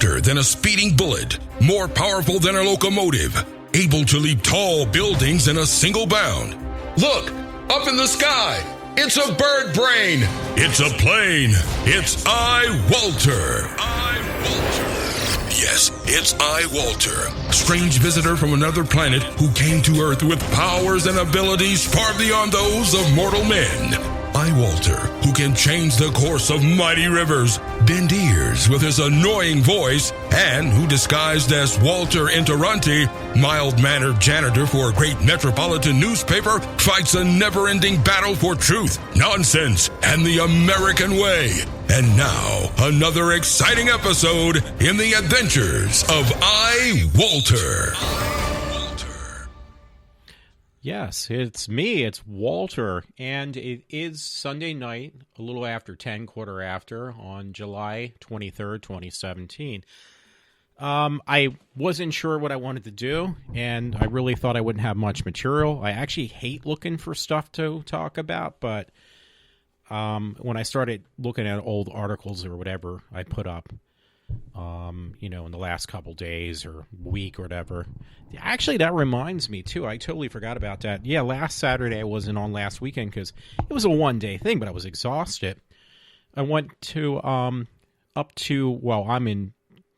faster than a speeding bullet, more powerful than a locomotive, able to leap tall buildings in a single bound. Look, up in the sky, it's a bird brain, it's a plane, it's iWalter. Yes, it's iWalter, strange visitor from another planet who came to Earth with powers and abilities far beyond those of mortal men. iWalter, who can change the course of mighty rivers, bend ears with his annoying voice, and who disguised as Walter Interranti, mild-mannered janitor for a great metropolitan newspaper, fights a never-ending battle for truth, nonsense, and the American way. And now, another exciting episode in the adventures of iWalter. Yes, it's me. It's Walter, and it is Sunday night, a little after 10, quarter after, on July 23rd, 2017. I wasn't sure what I wanted to do, and I really thought I wouldn't have much material. I actually hate looking for stuff to talk about, but when I started looking at old articles or whatever I put up, in the last couple days or week or whatever. Actually, that reminds me, too. I totally forgot about that. Yeah, last Saturday I wasn't on last weekend because it was a one-day thing, but I was exhausted. I went to, I'm in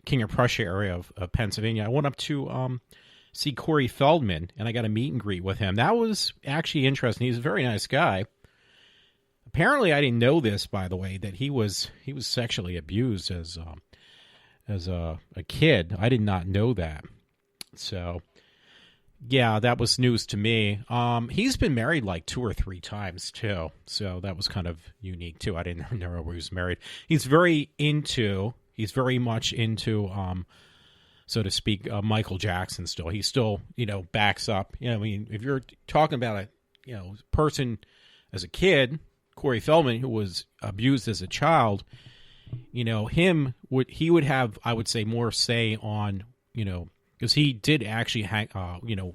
King of Prussia area of Pennsylvania. I went up to see Corey Feldman, and I got a meet and greet with him. That was actually interesting. He's a very nice guy. Apparently, I didn't know this, by the way, that he was sexually abused as a kid. I did not know that. So, yeah, that was news to me. He's been married like 2 or 3 times, too. So that was kind of unique, too. I didn't know he was married. He's very much into, so to speak, Michael Jackson still. He still, backs up. If you're talking about a, person as a kid, Corey Feldman, who was abused as a child, he would have, I would say, more say on, because he did actually,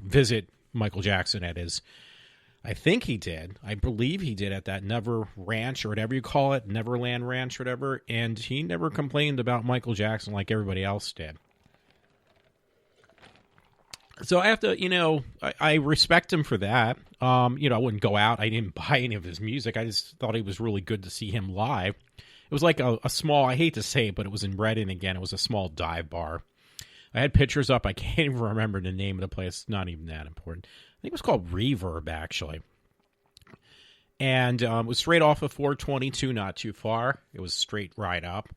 visit Michael Jackson at his, I believe he did at that Never Ranch or whatever you call it, Neverland Ranch or whatever, and he never complained about Michael Jackson like everybody else did. So I have to, I respect him for that. I wouldn't go out. I didn't buy any of his music. I just thought it was really good to see him live. It was like a small, I hate to say it, but it was in Reading again. It was a small dive bar. I had pictures up. I can't even remember the name of the place. Not even that important. I think it was called Reverb, actually. And it was straight off of 422, not too far. It was straight right up.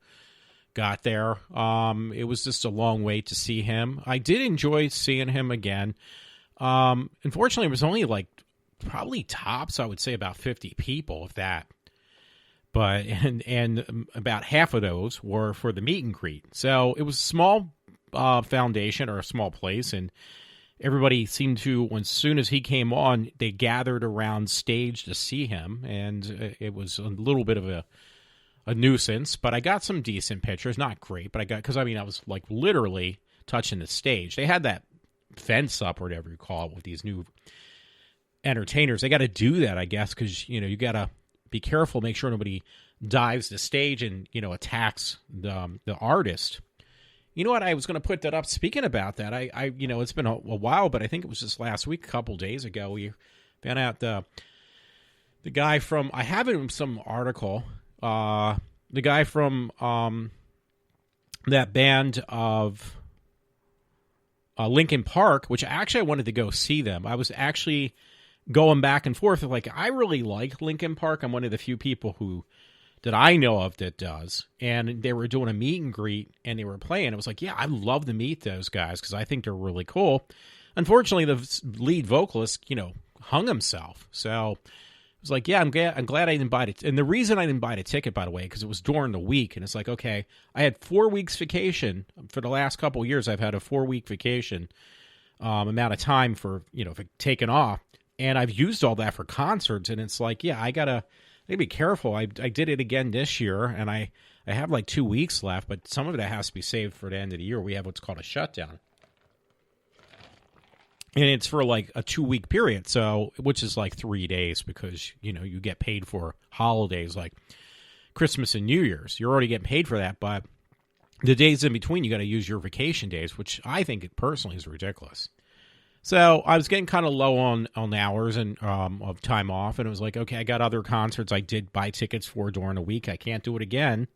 Got there. It was just a long wait to see him. I did enjoy seeing him again. Unfortunately, it was only probably tops, I would say about 50 people, if that. But and about half of those were for the meet and greet. So it was a small foundation or a small place, and everybody seemed to, as soon as he came on, they gathered around stage to see him, and it was a little bit of a nuisance. But I got some decent pictures, not great, but I was literally touching the stage. They had that fence up or whatever you call it with these new entertainers. They got to do that, I guess, because you got to be careful, make sure nobody dives the stage and, attacks the artist. You know what? I was going to put that up. Speaking about that, I it's been a while, but I think it was just last week, a couple days ago, we found out the guy from, I have it in some article, the guy from that band of Linkin Park, which actually I wanted to go see them. I was actually going back and forth. I really like Linkin Park. I'm one of the few people that I know of that does. And they were doing a meet and greet, and they were playing. It was yeah, I'd love to meet those guys because I think they're really cool. Unfortunately, the lead vocalist, hung himself. So it was yeah, I'm glad I didn't buy it. And the reason I didn't buy the ticket, by the way, because it was during the week. And it's okay, I had 4 weeks vacation. For the last couple of years, I've had a 4-week vacation amount of time for taking off. And I've used all that for concerts, and it's yeah, I gotta be careful. I did it again this year, and I have 2 weeks left, but some of it has to be saved for the end of the year. We have what's called a shutdown, and it's for a 2-week period, so which is 3 days because you get paid for holidays like Christmas and New Year's. You're already getting paid for that, but the days in between, you got to use your vacation days, which I think personally is ridiculous. So I was getting kind of low on hours and of time off, and it was like, okay, I got other concerts I did buy tickets for during the week. I can't do it again.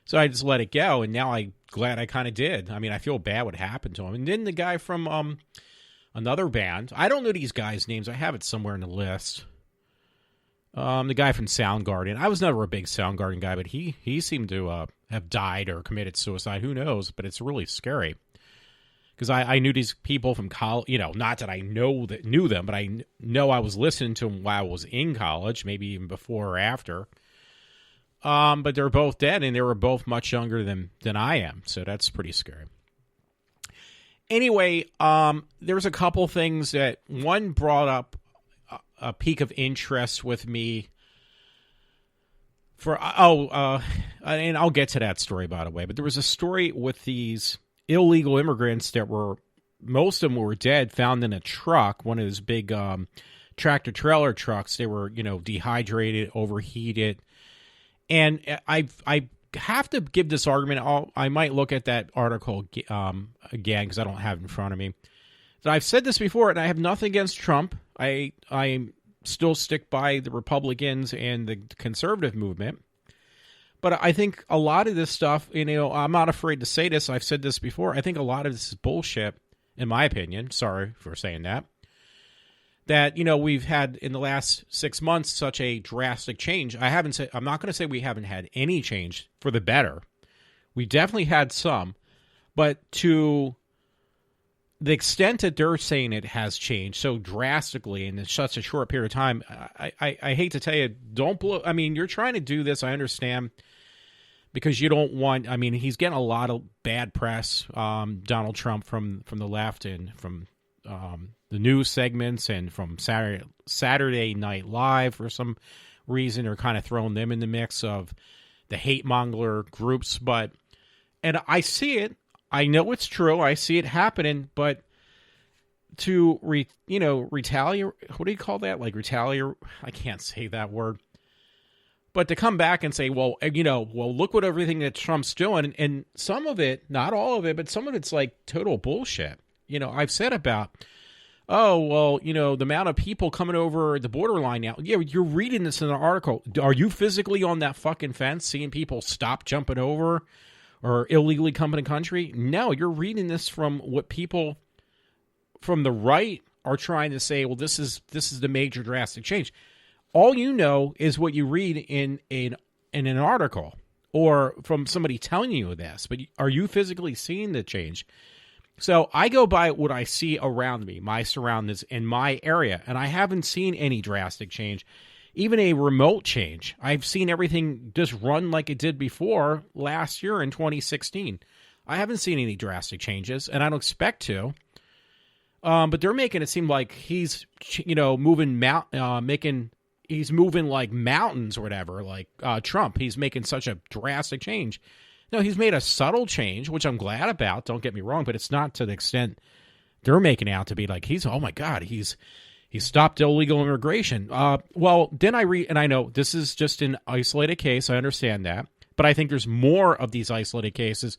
So I just let it go, and now I'm glad I kind of did. I mean, I feel bad what happened to him. And then the guy from another band, I don't know these guys' names. I have it somewhere in the list. The guy from Soundgarden. I was never a big Soundgarden guy, but he seemed to have died or committed suicide. Who knows? But it's really scary. Because I knew these people from college, not that I knew them, but I know I was listening to them while I was in college, maybe even before or after. But they're both dead, and they were both much younger than I am, so that's pretty scary. Anyway, there's a couple things that one brought up a peak of interest with me. And I'll get to that story, by the way. But there was a story with these illegal immigrants that most of them were dead, found in a truck, one of those big tractor trailer trucks. They were, dehydrated, overheated. And I have to give this argument. I might look at that article again because I don't have it in front of me. But I've said this before, and I have nothing against Trump. I still stick by the Republicans and the conservative movement. But I think a lot of this stuff, I'm not afraid to say this. I've said this before. I think a lot of this is bullshit, in my opinion. Sorry for saying that. That, we've had in the last 6 months such a drastic change. I'm not going to say we haven't had any change for the better. We definitely had some. But to the extent that they're saying it has changed so drastically in such a short period of time, I hate to tell you, don't blow. I mean, you're trying to do this, I understand, because you don't want. I mean, he's getting a lot of bad press, Donald Trump, from the left and from the news segments and from Saturday Night Live for some reason, or kind of throwing them in the mix of the hate monger groups. And I see it. I know it's true. I see it happening, but to retaliate, what do you call that? Like retaliate? I can't say that word. But to come back and say, well, look what everything that Trump's doing, and some of it, not all of it, but some of it's like total bullshit. I've said about, the amount of people coming over the borderline now. Yeah, you're reading this in an article. Are you physically on that fucking fence, seeing people stop jumping over or illegally come in the country? No, you're reading this from what people from the right are trying to say. Well, this is the major drastic change. All you know is what you read in an article or from somebody telling you this. But are you physically seeing the change? So I go by what I see around me, my surroundings in my area, and I haven't seen any drastic change. Even a remote change. I've seen everything just run like it did before last year in 2016. I haven't seen any drastic changes, and I don't expect to. But they're making it seem like he's, he's moving like mountains or whatever, like Trump. He's making such a drastic change. No, he's made a subtle change, which I'm glad about. Don't get me wrong, but it's not to the extent they're making it out to be like he stopped illegal immigration. Well, then I read, and I know this is just an isolated case. I understand that. But I think there's more of these isolated cases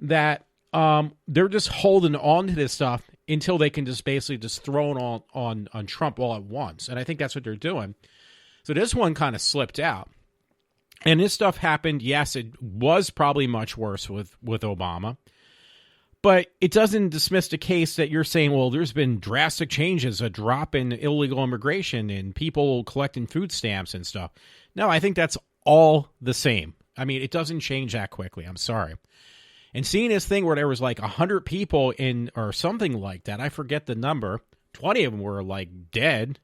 that they're just holding on to this stuff until they can just basically just throw it on Trump all at once. And I think that's what they're doing. So this one kind of slipped out. And this stuff happened. Yes, it was probably much worse with Obama. But it doesn't dismiss the case that you're saying, well, there's been drastic changes, a drop in illegal immigration and people collecting food stamps and stuff. No, I think that's all the same. I mean, it doesn't change that quickly. I'm sorry. And seeing this thing where there was like 100 people in or something like that, I forget the number, 20 of them were like dead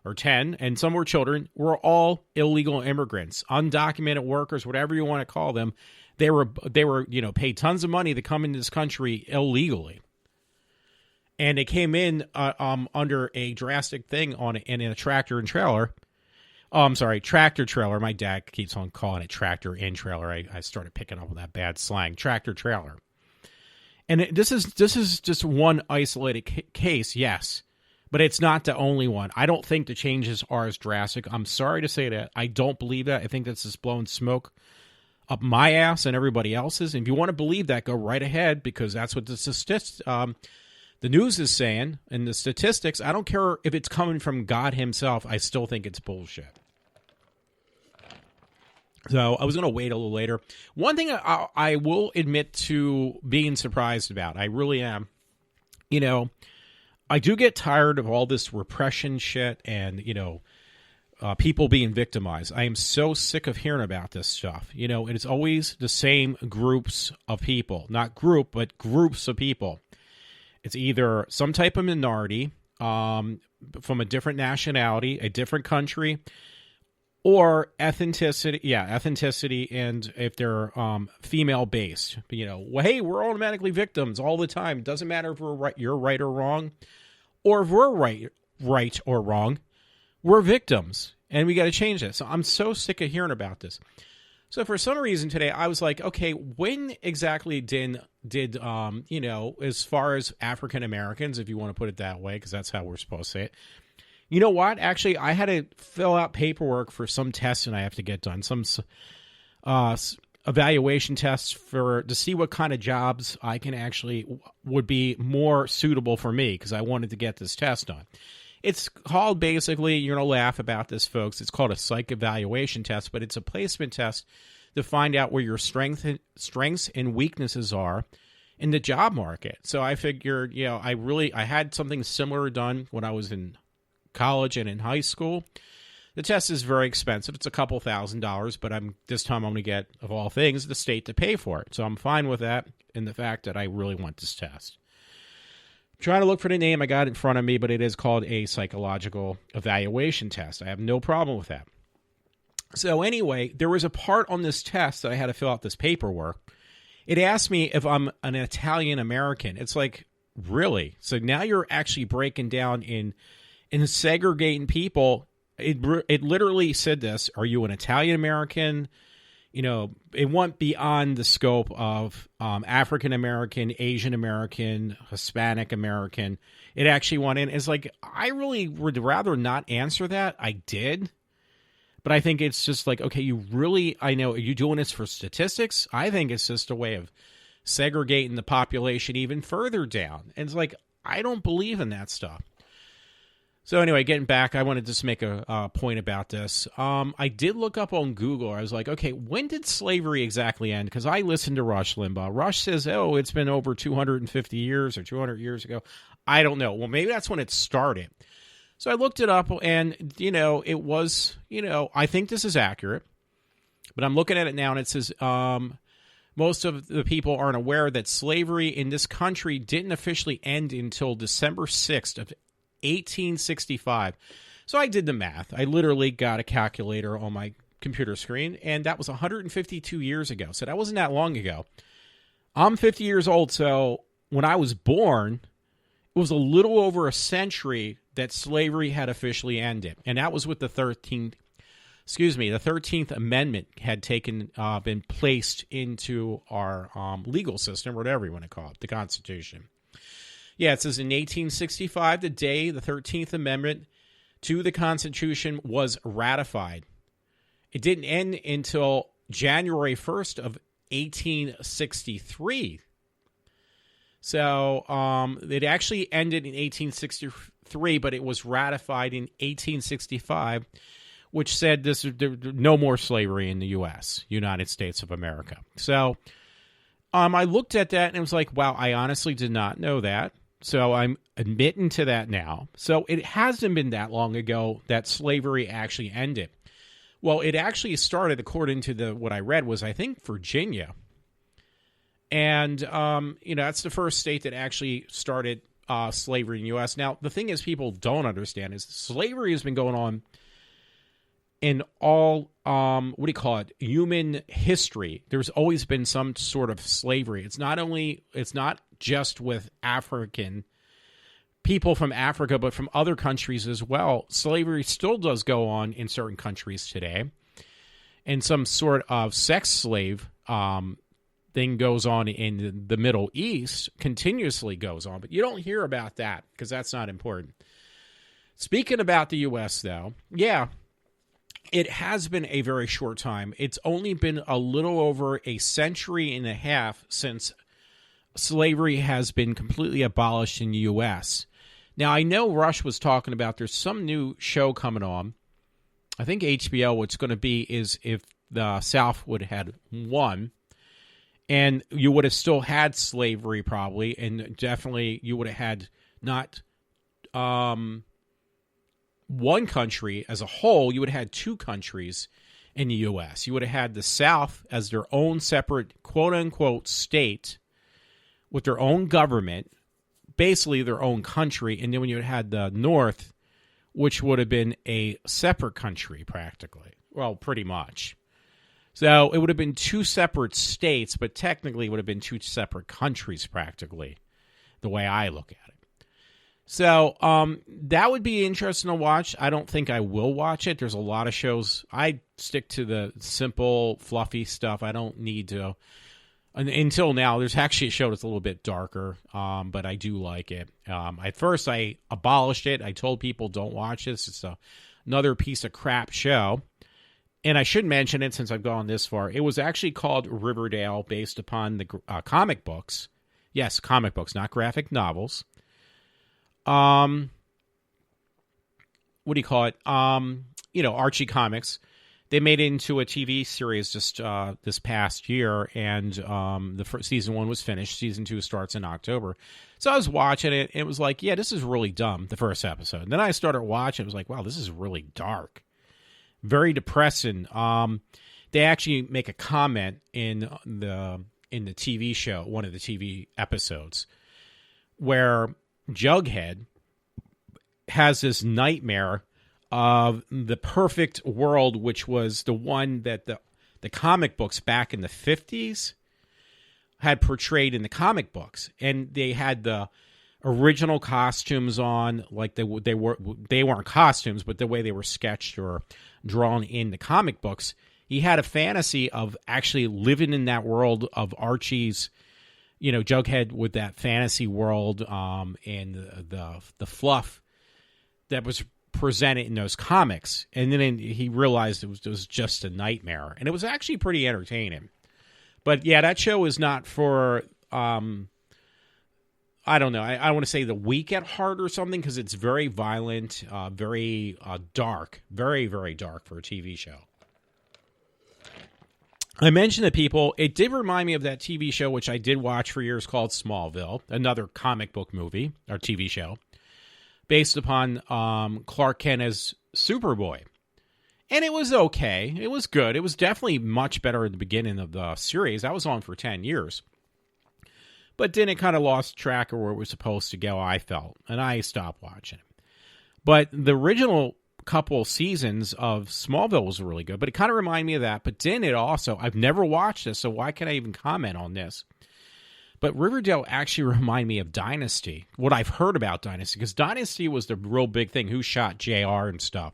or 10, and some were children, were all illegal immigrants, undocumented workers, whatever you want to call them. They were paid tons of money to come into this country illegally, and they came in under a drastic thing in a tractor and trailer. Tractor trailer. My dad keeps on calling it tractor and trailer. I started picking up on that bad slang. Tractor trailer, and this is just one isolated case, yes, but it's not the only one. I don't think the changes are as drastic. I'm sorry to say that. I don't believe that. I think that's just blowing smoke up my ass and everybody else's. And if you want to believe that, go right ahead, because that's what the news is saying. And the statistics, I don't care if it's coming from God himself, I still think it's bullshit. So I was going to wait a little later. One thing I will admit to being surprised about, I really am, I do get tired of all this repression shit and, people being victimized. I am so sick of hearing about this stuff. It's always the same groups of people. Not group, but groups of people. It's either some type of minority from a different nationality, a different country, or ethnicity, and if they're female-based. Well, hey, we're automatically victims all the time. Doesn't matter if you're right or wrong, or if we're right or wrong. We're victims, and we got to change that. So I'm so sick of hearing about this. So for some reason today, I was like, okay, when exactly did as far as African Americans, if you want to put it that way, because that's how we're supposed to say it. You know what? Actually, I had to fill out paperwork for some testing I have to get done, some evaluation tests to see what kind of jobs I can actually would be more suitable for me, because I wanted to get this test done. It's called, basically, you're going to laugh about this, folks, it's called a psych evaluation test, but it's a placement test to find out where your strengths and weaknesses are in the job market. So I figured, I had something similar done when I was in college and in high school. The test is very expensive. It's a couple $1,000s, but this time I'm going to get, of all things, the state to pay for it. So I'm fine with that, and the fact that I really want this test. I'm trying to look for the name I got in front of me, but it is called a psychological evaluation test. I have no problem with that. So anyway, there was a part on this test that I had to fill out this paperwork. It asked me if I'm an Italian American. It's like, really? So now you're actually breaking down in segregating people. It literally said this: are you an Italian American? It went beyond the scope of African American, Asian American, Hispanic American. It actually went in. It's like, I really would rather not answer that. I did. But I think it's just like, okay, I know, are you doing this for statistics? I think it's just a way of segregating the population even further down. And it's like, I don't believe in that stuff. So anyway, getting back, I wanted to just make a point about this. I did look up on Google. I was like, okay, when did slavery exactly end? Because I listened to Rush Limbaugh. Rush says, it's been over 250 years or 200 years ago. I don't know. Well, maybe that's when it started. So I looked it up, and, it was, I think this is accurate. But I'm looking at it now, and it says most of the people aren't aware that slavery in this country didn't officially end until December 6th of 1865. So I did the math. I literally got a calculator on my computer screen, and that was 152 years ago. So that wasn't that long ago. I'm 50 years old, so when I was born, it was a little over a century that slavery had officially ended. And that was with the 13th Amendment had been placed into our legal system, whatever you want to call it, the Constitution. Yeah, it says in 1865, the day the 13th Amendment to the Constitution was ratified. It didn't end until January 1st of 1863. So it actually ended in 1863, but it was ratified in 1865, which said no more slavery in the U.S., United States of America. So I looked at that and it was like, wow, I honestly did not know that. So I'm admitting to that now. So it hasn't been that long ago that slavery actually ended. Well, it actually started, according to what I read, was, I think, Virginia. And, that's the first state that actually started slavery in the U.S. Now, the thing is, people don't understand is slavery has been going on in all, human history. There's always been some sort of slavery. It's not just with African people from Africa, but from other countries as well. Slavery still does go on in certain countries today. And some sort of sex slave thing goes on in the Middle East, continuously goes on. But you don't hear about that because that's not important. Speaking about the U.S., though, yeah, it has been a very short time. It's only been a little over a century and a half since slavery has been completely abolished in the U.S. Now, I know Rush was talking about there's some new show coming on. I think HBO, what's going to be is if the South would have had won, and you would have still had slavery probably, and definitely you would have had not one country as a whole, you would have had two countries in the U.S. You would have had the South as their own separate quote-unquote state with their own government, basically their own country, and then when you had the North, which would have been a separate country practically. Well, pretty much. So it would have been two separate states, but technically it would have been two separate countries practically, the way I look at it. So that would be interesting to watch. I don't think I will watch it. There's a lot of shows. I stick to the simple, fluffy stuff. I don't need to. Until now, there's actually a show that's a little bit darker, but I do like it. At first, I abolished it. I told people don't watch this. It's another piece of crap show. And I should mention it since I've gone this far. It was actually called Riverdale based upon the comic books. Yes, comic books, not graphic novels. What do you call it? Archie Comics. They made it into a TV series just this past year, and the first season 1 was finished. Season 2 starts in October. So I was watching it, and it was like, yeah, this is really dumb, the first episode. And then I started watching, it was like, wow, this is really dark. Very depressing. They actually make a comment in the TV show, one of the TV episodes, where Jughead has this nightmare of the perfect world, which was the one that the comic books back in the 50s had portrayed in the comic books. And they had the original costumes on, like they weren't costumes, but the way they were sketched or drawn in the comic books. He had a fantasy of actually living in that world of Archie's, Jughead with that fantasy world, and the fluff that was presented in those comics. And then he realized it was just a nightmare, and it was actually pretty entertaining. But yeah, that show is not for I don't know. I want to say the weak at heart or something, because it's very violent, very dark, very, very dark for a TV show. I mentioned to people, it did remind me of that TV show, which I did watch for years, called Smallville, another comic book movie or TV show, based upon Clark Kent as Superboy. And it was okay. It was good. It was definitely much better at the beginning of the series. That was on for 10 years. But then it kind of lost track of where it was supposed to go, I felt. And I stopped watching it. But the original couple seasons of Smallville was really good. But it kind of reminded me of that. But then it also, I've never watched this, so why can I even comment on this? But Riverdale actually reminded me of Dynasty, what I've heard about Dynasty. Because Dynasty was the real big thing, who shot JR and stuff.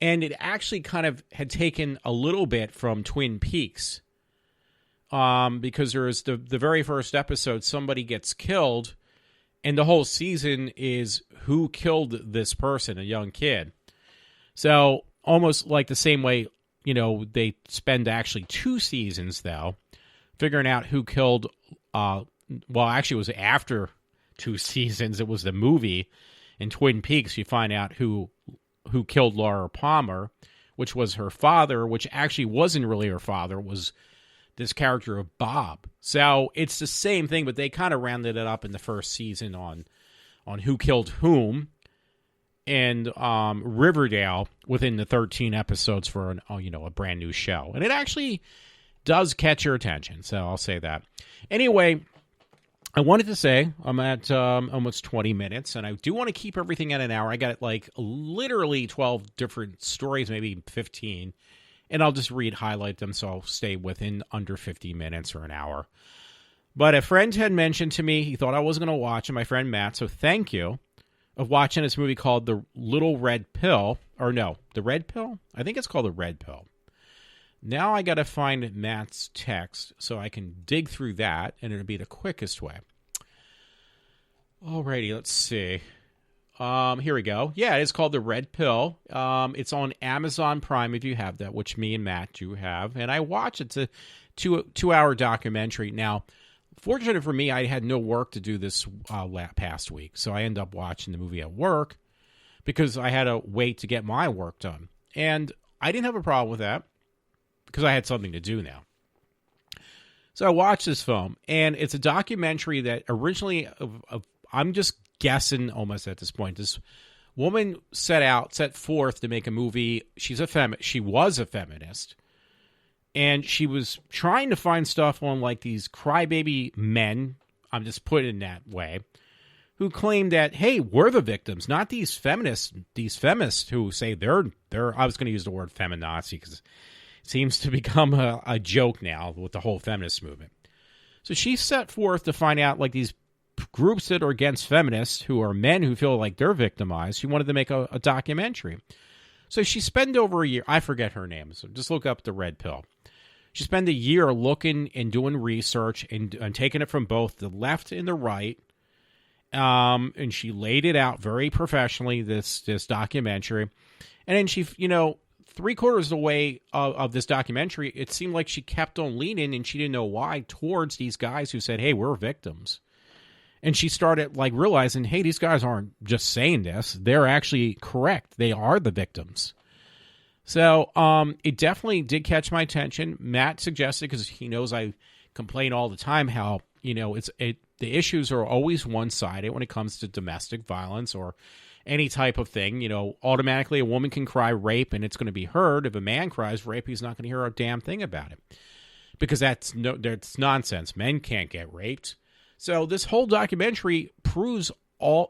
And it actually kind of had taken a little bit from Twin Peaks. Because there is the very first episode, somebody gets killed, and the whole season is who killed this person, a young kid. So almost like the same way, they spend actually 2 seasons, though, figuring out who killed, actually it was after 2 seasons. It was the movie in Twin Peaks. You find out who killed Laura Palmer, which was her father, which actually wasn't really her father. It was this character of Bob. So it's the same thing, but they kind of rounded it up in the first season on who killed whom. And Riverdale within the 13 episodes for a brand new show. And it actually does catch your attention, so I'll say that. Anyway, I wanted to say I'm at almost 20 minutes, and I do want to keep everything at an hour. I got like literally 12 different stories, maybe 15. And I'll just highlight them, so I'll stay within under 50 minutes or an hour. But a friend had mentioned to me, he thought I wasn't going to watch it, my friend Matt, so thank you, of watching this movie called The Little Red Pill. Or no, The Red Pill? I think it's called The Red Pill. Now I got to find Matt's text so I can dig through that, and it'll be the quickest way. Alrighty, let's see. Here we go. Yeah, it's called The Red Pill. It's on Amazon Prime if you have that, which me and Matt do have. And I watched it. It's a two-hour documentary. Now, fortunately for me, I had no work to do this past week. So I ended up watching the movie at work because I had to wait to get my work done. And I didn't have a problem with that because I had something to do now. So I watched this film, and it's a documentary that originally, I'm just guessing almost at this point, this woman set forth to make a movie. She was a feminist, and she was trying to find stuff on like these crybaby men, I'm just putting it that way, who claim that, hey, we're the victims, not these feminists who say they're I was going to use the word feminazi because it seems to become a joke now with the whole feminist movement. So she set forth to find out like these groups that are against feminists who are men who feel like they're victimized. She wanted to make a documentary. So she spent over a year, I forget her name, so just look up The Red Pill. She spent a year looking and doing research and taking it from both the left and the right. And she laid it out very professionally, this documentary. And then she, 3/4 of the way of this documentary, it seemed like she kept on leaning, and she didn't know why, towards these guys who said, hey, we're victims. And she started like realizing, hey, these guys aren't just saying this. They're actually correct. They are the victims. So it definitely did catch my attention. Matt suggested, because he knows I complain all the time, how, the issues are always one-sided when it comes to domestic violence or any type of thing. Automatically a woman can cry rape and it's going to be heard. If a man cries rape, he's not going to hear a damn thing about it. Because that's nonsense. Men can't get raped. So this whole documentary proves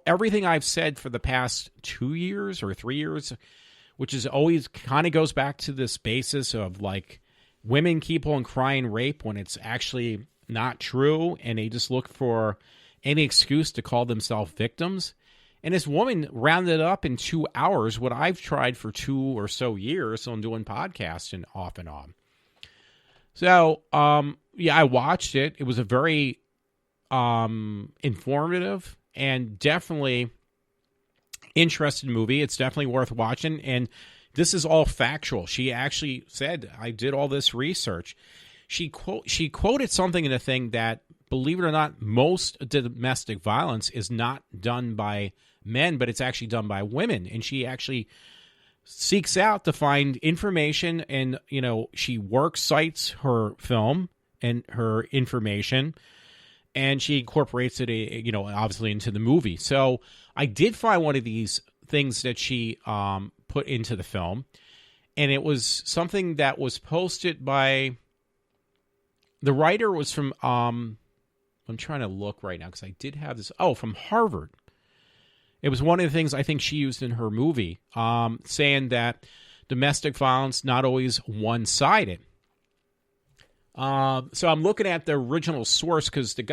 everything I've said for the past 2 years or 3 years, which is always kind of goes back to this basis of like women keep on crying rape when it's actually not true, and they just look for any excuse to call themselves victims. And this woman rounded up in 2 hours what I've tried for 2 or so years on doing podcasts and off and on. So, I watched it. It was a very informative and definitely interesting movie. It's definitely worth watching, and this is all factual. She actually said, I did all this research. She quoted something in the thing that, believe it or not, most domestic violence is not done by men, but it's actually done by women. And she actually seeks out to find information, and she cites her film and her information, and she incorporates it, obviously into the movie. So I did find one of these things that she put into the film, and it was something that was posted by the writer was from I'm trying to look right now because I did have this. Oh, from Harvard. It was one of the things I think she used in her movie, saying that domestic violence not always one-sided. So I'm looking at the original source because it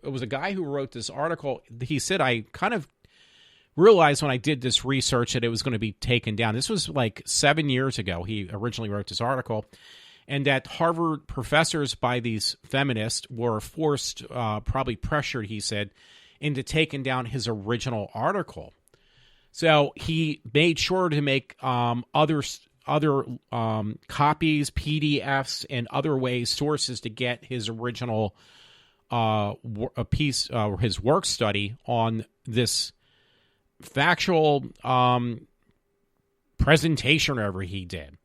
was a guy who wrote this article. He said, I kind of realized when I did this research that it was going to be taken down. This was like 7 years ago. He originally wrote this article, and that Harvard professors by these feminists were forced, probably pressured, he said, into taking down his original article. So he made sure to make other copies, PDFs, and other sources to get his original his work study on this factual presentation or whatever he did.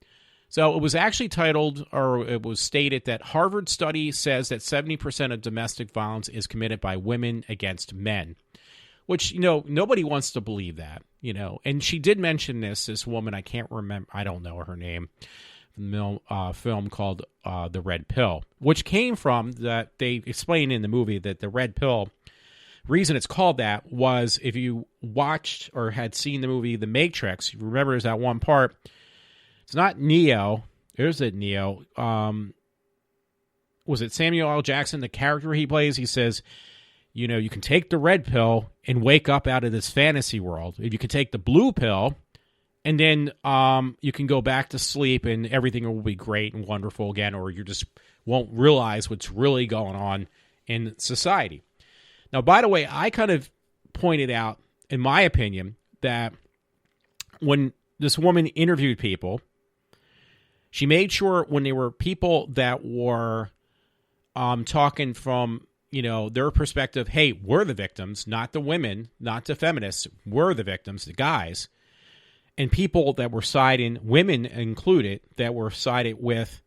So it was actually titled, or it was stated that Harvard study says that 70% of domestic violence is committed by women against men, which, nobody wants to believe that, And she did mention this woman, I can't remember, I don't know her name, film called The Red Pill, which came from that they explain in the movie that the Red Pill, reason it's called that was if you watched or had seen the movie The Matrix, you remember there's that one part. It's not Neo. There's it, Neo. Was it Samuel L. Jackson, the character he plays? He says, you can take the red pill and wake up out of this fantasy world. If you can take the blue pill, and then you can go back to sleep and everything will be great and wonderful again, or you just won't realize what's really going on in society. Now, by the way, I kind of pointed out in my opinion, that when this woman interviewed people, she made sure when there were people that were talking from, their perspective, hey, we're the victims, not the women, not the feminists, we're the victims, the guys. And people that were siding, women included, that were sided with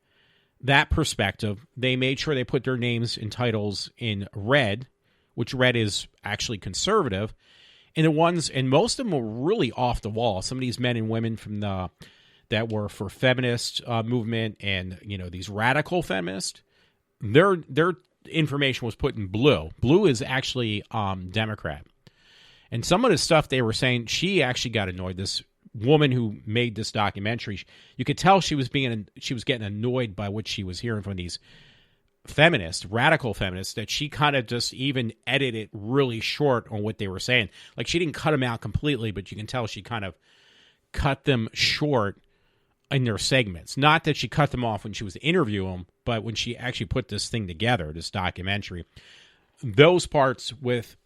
that perspective, they made sure they put their names and titles in red, which red is actually conservative. And most of them were really off the wall. Some of these men and women from that were for feminist movement and, these radical feminists, their information was put in blue. Blue is actually Democrat. And some of the stuff they were saying, she actually got annoyed. This woman who made this documentary, you could tell she was getting annoyed by what she was hearing from these radical feminists, that she kind of just even edited really short on what they were saying. Like, she didn't cut them out completely, but you can tell she kind of cut them short in their segments. Not that she cut them off when she was interviewing them, but when she actually put this thing together, this documentary, those parts with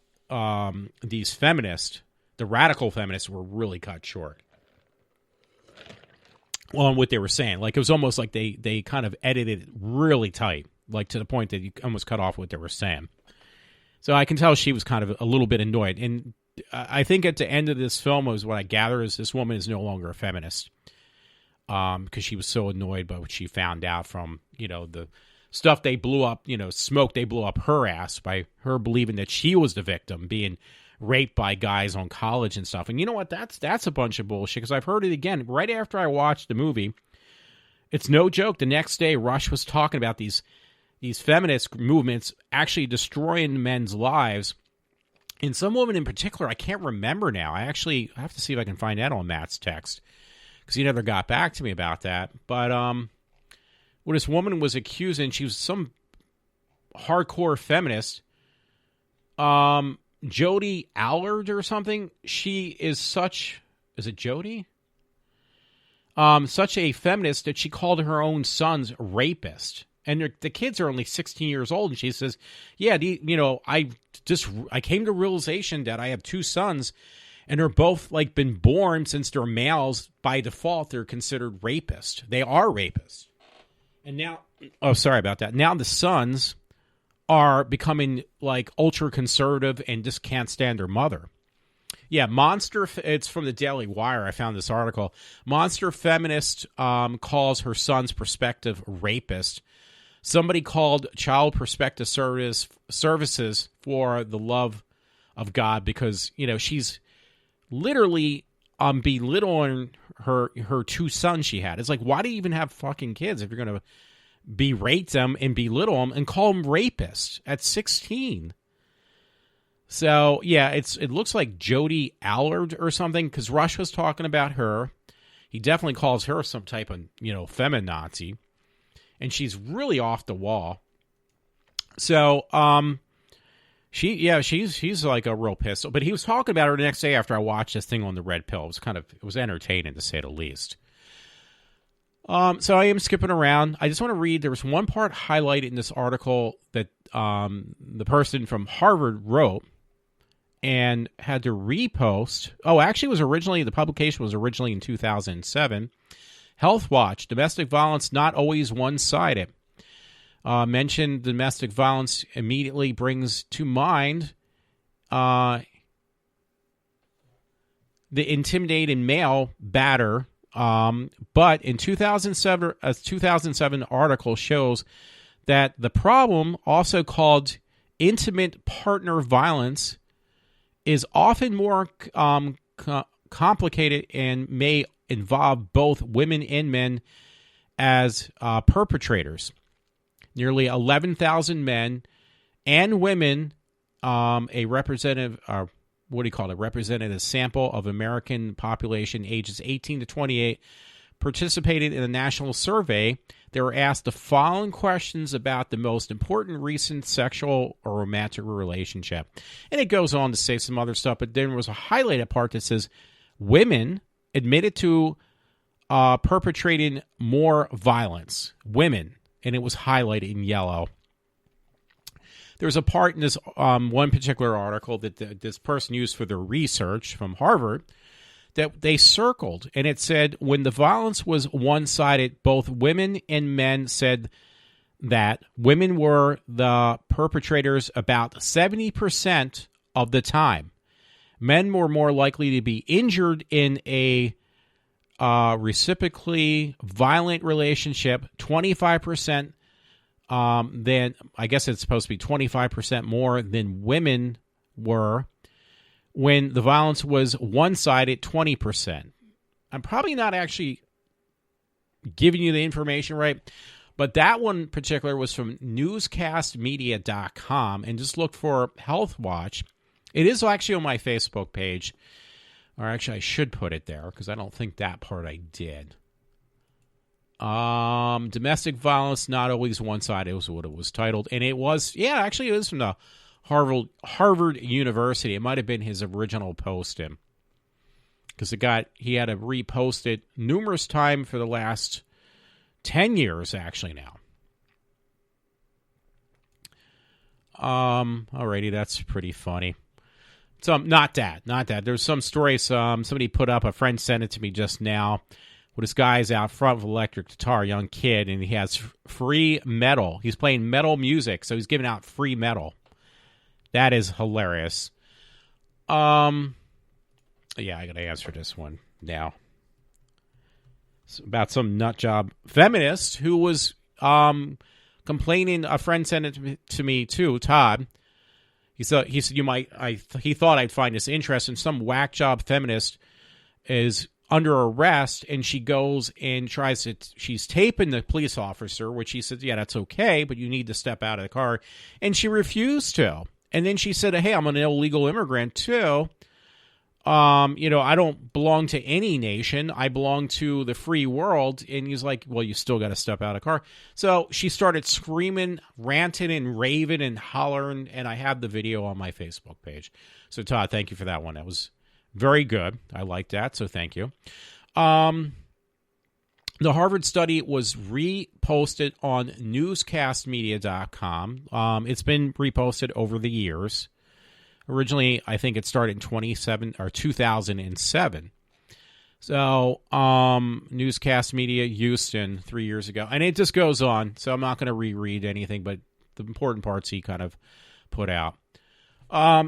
these feminists, the radical feminists, were really cut short on what they were saying. Like, it was almost like they kind of edited it really tight, like to the point that you almost cut off what they were saying. So I can tell she was kind of a little bit annoyed. And I think at the end of this film, was what I gather, is this woman is no longer a feminist, because she was so annoyed by what she found out from, the stuff they blew up, smoke they blew up her ass by her believing that she was the victim, being raped by guys on college and stuff. And you know what? That's a bunch of bullshit, because I've heard it again right after I watched the movie. It's no joke. The next day, Rush was talking about these feminist movements actually destroying men's lives. And some woman in particular, I can't remember now. I have to see if I can find that on Matt's text, because he never got back to me about that. But what this woman was accusing, she was some hardcore feminist, Jody Allard or something. She is is it Jody? Such a feminist that she called her own sons rapist. And the kids are only 16 years old. And she says, yeah, I came to realization that I have two sons, and they're both like been born, since they're males, by default, they're considered rapists. They are rapists. And now, sorry about that. Now the sons are becoming like ultra conservative and just can't stand their mother. Yeah, it's from the Daily Wire. I found this article. Monster feminist calls her son's prospective rapist. Somebody called Child Protective Services for the love of God, because she's literally belittling her two sons she had. It's like, why do you even have fucking kids if you're going to berate them and belittle them and call them rapists at 16? So, yeah, it looks like Jody Allard or something, because Rush was talking about her. He definitely calls her some type of, feminazi. And she's really off the wall. So, she's like a real pistol. But he was talking about her the next day after I watched this thing on the red pill. It was entertaining, to say the least. So I am skipping around. I just want to read. There was one part highlighted in this article that the person from Harvard wrote and had to repost. Oh, actually, the publication was originally in 2007. Health Watch, domestic violence not always one-sided. Mentioned domestic violence immediately brings to mind the intimidating male batter. But in 2007, a 2007 article shows that the problem, also called intimate partner violence, is often more complicated and may involve both women and men as perpetrators. Nearly 11,000 men and women, a representative sample of American population ages 18 to 28, participated in a national survey. They were asked the following questions about the most important recent sexual or romantic relationship. And it goes on to say some other stuff, but there was a highlighted part that says women admitted to perpetrating more violence. Women. And it was highlighted in yellow. there's a part in this one particular article that this person used for their research from Harvard that they circled, and it said when the violence was one-sided, both women and men said that women were the perpetrators about 70% of the time. Men were more likely to be injured in a reciprocally violent relationship, 25% than, I guess it's supposed to be 25% more than women were. When the violence was one-sided, 20%. I'm probably not actually giving you the information right, but that one in particular was from newscastmedia.com, and just look for Health Watch. It is actually on my Facebook page, or actually I should put it there because I don't think that part I did. Domestic violence, not always one-sided, was what it was titled, and it was, actually it was from the Harvard University. It might have been his original posting because he had to repost it numerous times for the last 10 years actually now. Alrighty, that's pretty funny. So not that. There's some story somebody put up, a friend sent it to me just now. Well, this guy's out front with electric guitar, young kid, and he has free metal. He's playing metal music, so he's giving out free metal. That is hilarious. I got to answer this one now. It's about some nutjob feminist who was complaining. A friend sent it to me too, Todd. He said he thought I'd find this interesting. Some whack job feminist is under arrest, and she goes and she's taping the police officer, which he said, yeah, that's okay, but you need to step out of the car. And she refused to. And then she said, hey, I'm an illegal immigrant too. I don't belong to any nation. I belong to the free world. And he's like, well, you still got to step out of the car. So she started screaming, ranting and raving and hollering. And I have the video on my Facebook page. So Todd, thank you for that one. That was very good. I like that. So thank you. The Harvard study was reposted on newscastmedia.com. It's been reposted over the years. Originally, I think it started in 2007. So, Newscast Media Houston 3 years ago. And it just goes on, so I'm not going to reread anything, but the important parts he kind of put out.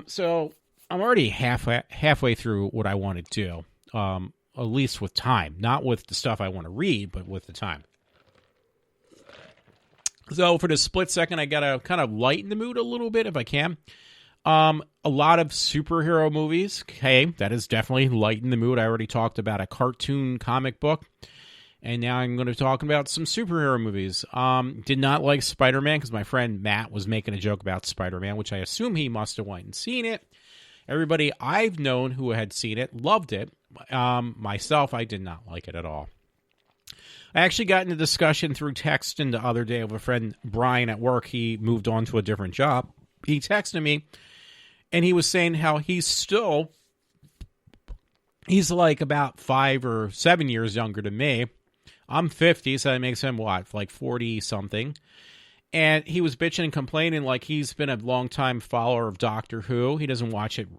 So, I'm already halfway through what I want to do. At least with time. Not with the stuff I want to read, but with the time. So for the split second, I got to kind of lighten the mood a little bit if I can. A lot of superhero movies. Okay, that is definitely lighten the mood. I already talked about a cartoon comic book. And now I'm going to talk about some superhero movies. Did not like Spider-Man because my friend Matt was making a joke about Spider-Man, which I assume he must have went and seen it. Everybody I've known who had seen it loved it. Myself, I did not like it at all. I actually got in a discussion through texting the other day with a friend, Brian, at work. He moved on to a different job. He texted me, and he was saying how he's like about 5 or 7 years younger than me. I'm 50, so that makes him, what, like 40-something. And he was bitching and complaining like he's been a long-time follower of Doctor Who. He hasn't watched it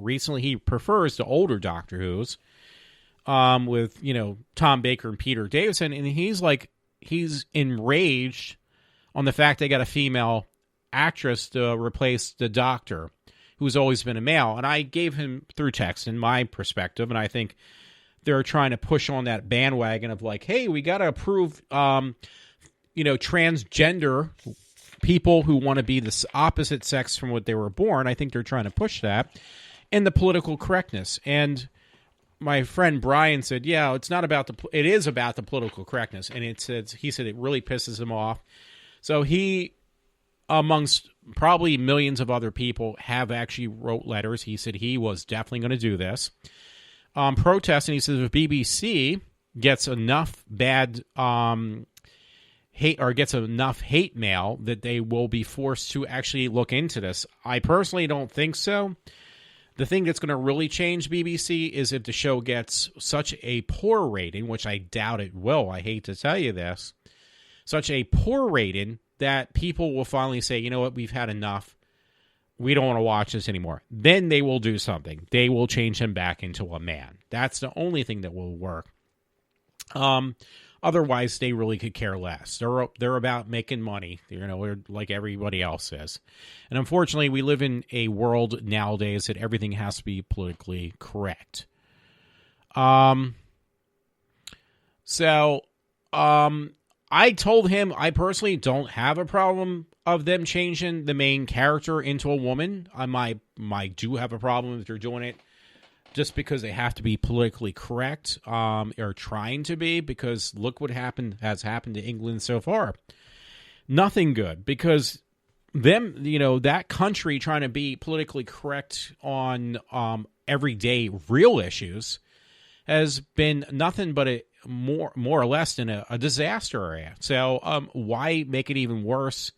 recently. He prefers the older Doctor Who's with, Tom Baker and Peter Davison. And he's enraged on the fact they got a female actress to replace the Doctor, who's always been a male. And I gave him, through text, in my perspective, and I think they're trying to push on that bandwagon of like, hey, we got to approve transgender people who want to be the opposite sex from what they were born. I think they're trying to push that. And the political correctness. And my friend Brian said, yeah, it is about the political correctness. And he said it really pisses him off. So he, amongst probably millions of other people, have actually wrote letters. He said he was definitely going to do this. Protesting, he says if BBC gets enough bad hate or gets enough hate mail that they will be forced to actually look into this. I personally don't think so. The thing that's going to really change BBC is if the show gets such a poor rating, which I doubt it will. I hate to tell you this. Such a poor rating that people will finally say, you know what, we've had enough. We don't want to watch this anymore. Then they will do something. They will change him back into a man. That's the only thing that will work. Otherwise, they really could care less. They're about making money, like everybody else is. And unfortunately, we live in a world nowadays that everything has to be politically correct. I told him I personally don't have a problem of them changing the main character into a woman. I might do have a problem if they're doing it just because they have to be politically correct, or trying to be, because look what has happened to England so far. Nothing good, because them, that country trying to be politically correct on everyday real issues has been nothing but a more or less than a disaster area. So why make it even worse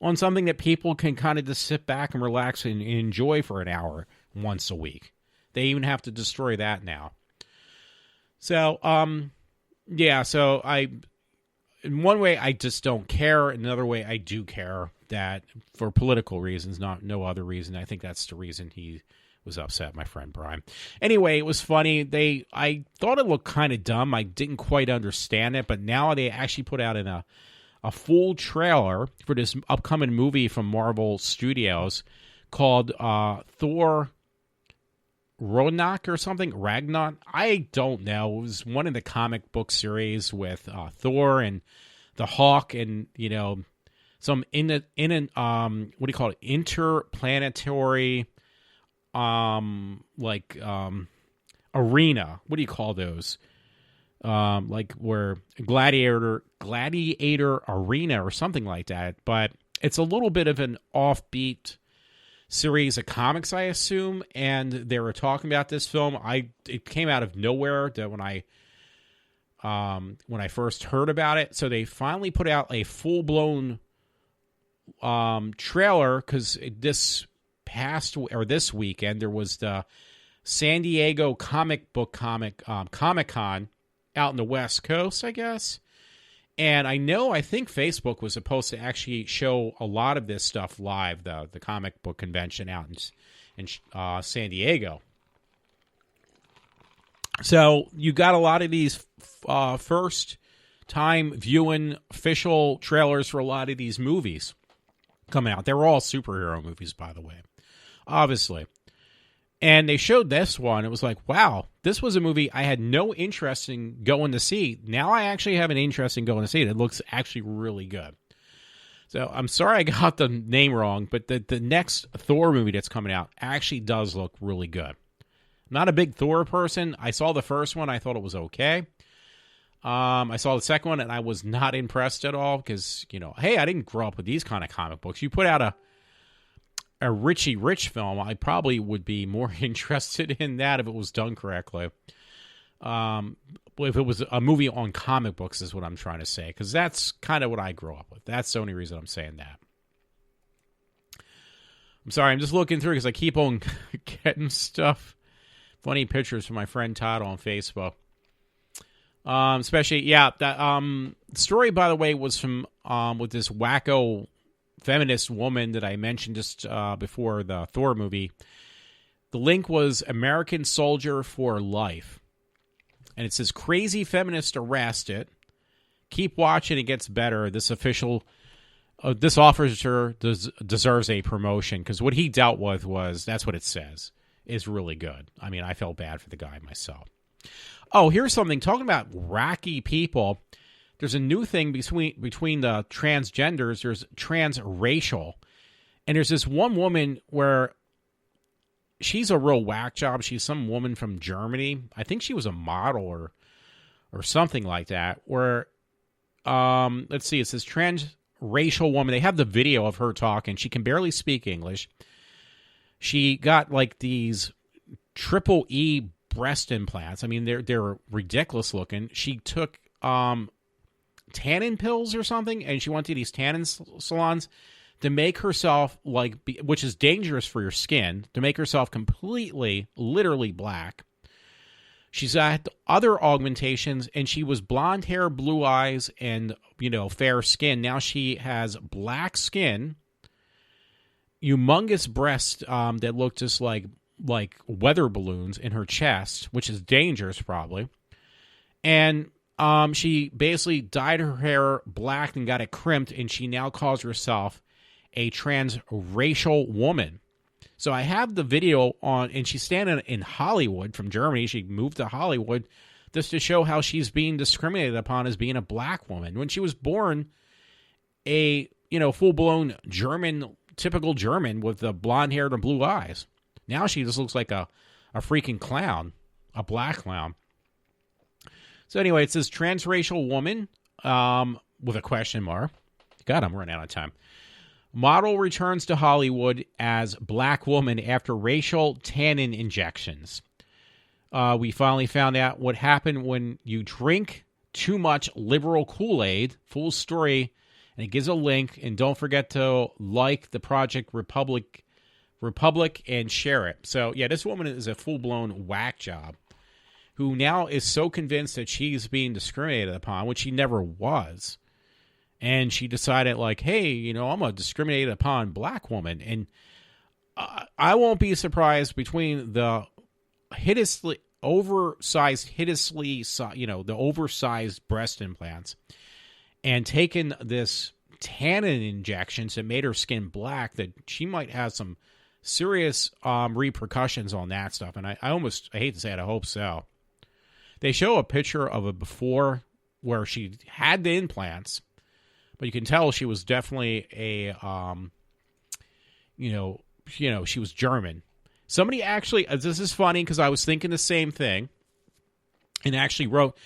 on something that people can kind of just sit back and relax and enjoy for an hour once a week? They even have to destroy that now. So, so in one way, I just don't care. Another way, I do care, that for political reasons, no other reason. I think that's the reason he was upset, my friend Brian. Anyway, it was funny. I thought it looked kind of dumb. I didn't quite understand it, but now they actually put out a full trailer for this upcoming movie from Marvel Studios called Thor Ragnarok or something. Ragnarok? I don't know. It was one of the comic book series with Thor and the Hawk, and some interplanetary arena. What do you call those? Like where gladiator arena or something like that. But it's a little bit of an offbeat series of comics, I assume, and they were talking about this film. It came out of nowhere that when I first heard about it. So they finally put out a full-blown trailer, because this weekend there was the San Diego Comic-Con out in the West Coast, I guess. And I think Facebook was supposed to actually show a lot of this stuff live, the comic book convention out in San Diego. So you got a lot of these first-time viewing official trailers for a lot of these movies coming out. They were all superhero movies, by the way, obviously. And they showed this one. It was like, wow, this was a movie I had no interest in going to see. Now I actually have an interest in going to see it. It looks actually really good. So I'm sorry I got the name wrong, but the next Thor movie that's coming out actually does look really good. Not a big Thor person. I saw the first one. I thought it was okay. I saw the second one, and I was not impressed at all because, hey, I didn't grow up with these kind of comic books. You put out a Richie Rich film, I probably would be more interested in that if it was done correctly. If it was a movie on comic books is what I'm trying to say, because that's kind of what I grew up with. That's the only reason I'm saying that. I'm sorry, I'm just looking through because I keep on getting stuff, funny pictures from my friend Todd on Facebook. Especially, that story, by the way, was from with this wacko feminist woman that I mentioned just before the Thor movie. The link was American Soldier for Life. And it says, crazy feminist arrested. Keep watching, it gets better. This official, this officer deserves a promotion. Because what he dealt with was, that's what it says, is really good. I mean, I felt bad for the guy myself. Oh, here's something. Talking about wacky people. There's a new thing between the transgenders. There's transracial. And there's this one woman where she's a real whack job. She's some woman from Germany. I think she was a model or something like that. Where, let's see, it's this transracial woman. They have the video of her talking. She can barely speak English. She got like these triple E breast implants. I mean, they're ridiculous looking. She took tannin pills or something, and she went to these tannin salons to make herself, which is dangerous for your skin, to make herself completely, literally black. She's had other augmentations, and she was blonde hair, blue eyes, and, fair skin. Now she has black skin, humongous breasts that look just like weather balloons in her chest, which is dangerous probably. And she basically dyed her hair black and got it crimped, and she now calls herself a transracial woman. So I have the video on, and she's standing in Hollywood from Germany. She moved to Hollywood just to show how she's being discriminated upon as being a black woman. When she was born, a full-blown German, typical German with the blonde hair and blue eyes. Now she just looks like a freaking clown, a black clown. So anyway, it says transracial woman with a question mark. God, I'm running out of time. Model returns to Hollywood as black woman after racial tannin injections. We finally found out what happened when you drink too much liberal Kool-Aid. Full story, and it gives a link. And don't forget to like the Project Republic and share it. So yeah, this woman is a full-blown whack job who now is so convinced that she's being discriminated upon, which she never was. And she decided, like, hey, I'm a discriminated upon black woman. And I won't be surprised between the the oversized breast implants and taking this tannin injections that made her skin black, that she might have some serious repercussions on that stuff. And I hate to say it, I hope so. They show a picture of a before where she had the implants, but you can tell she was definitely she was German. Somebody actually, this is funny because I was thinking the same thing, and actually wrote,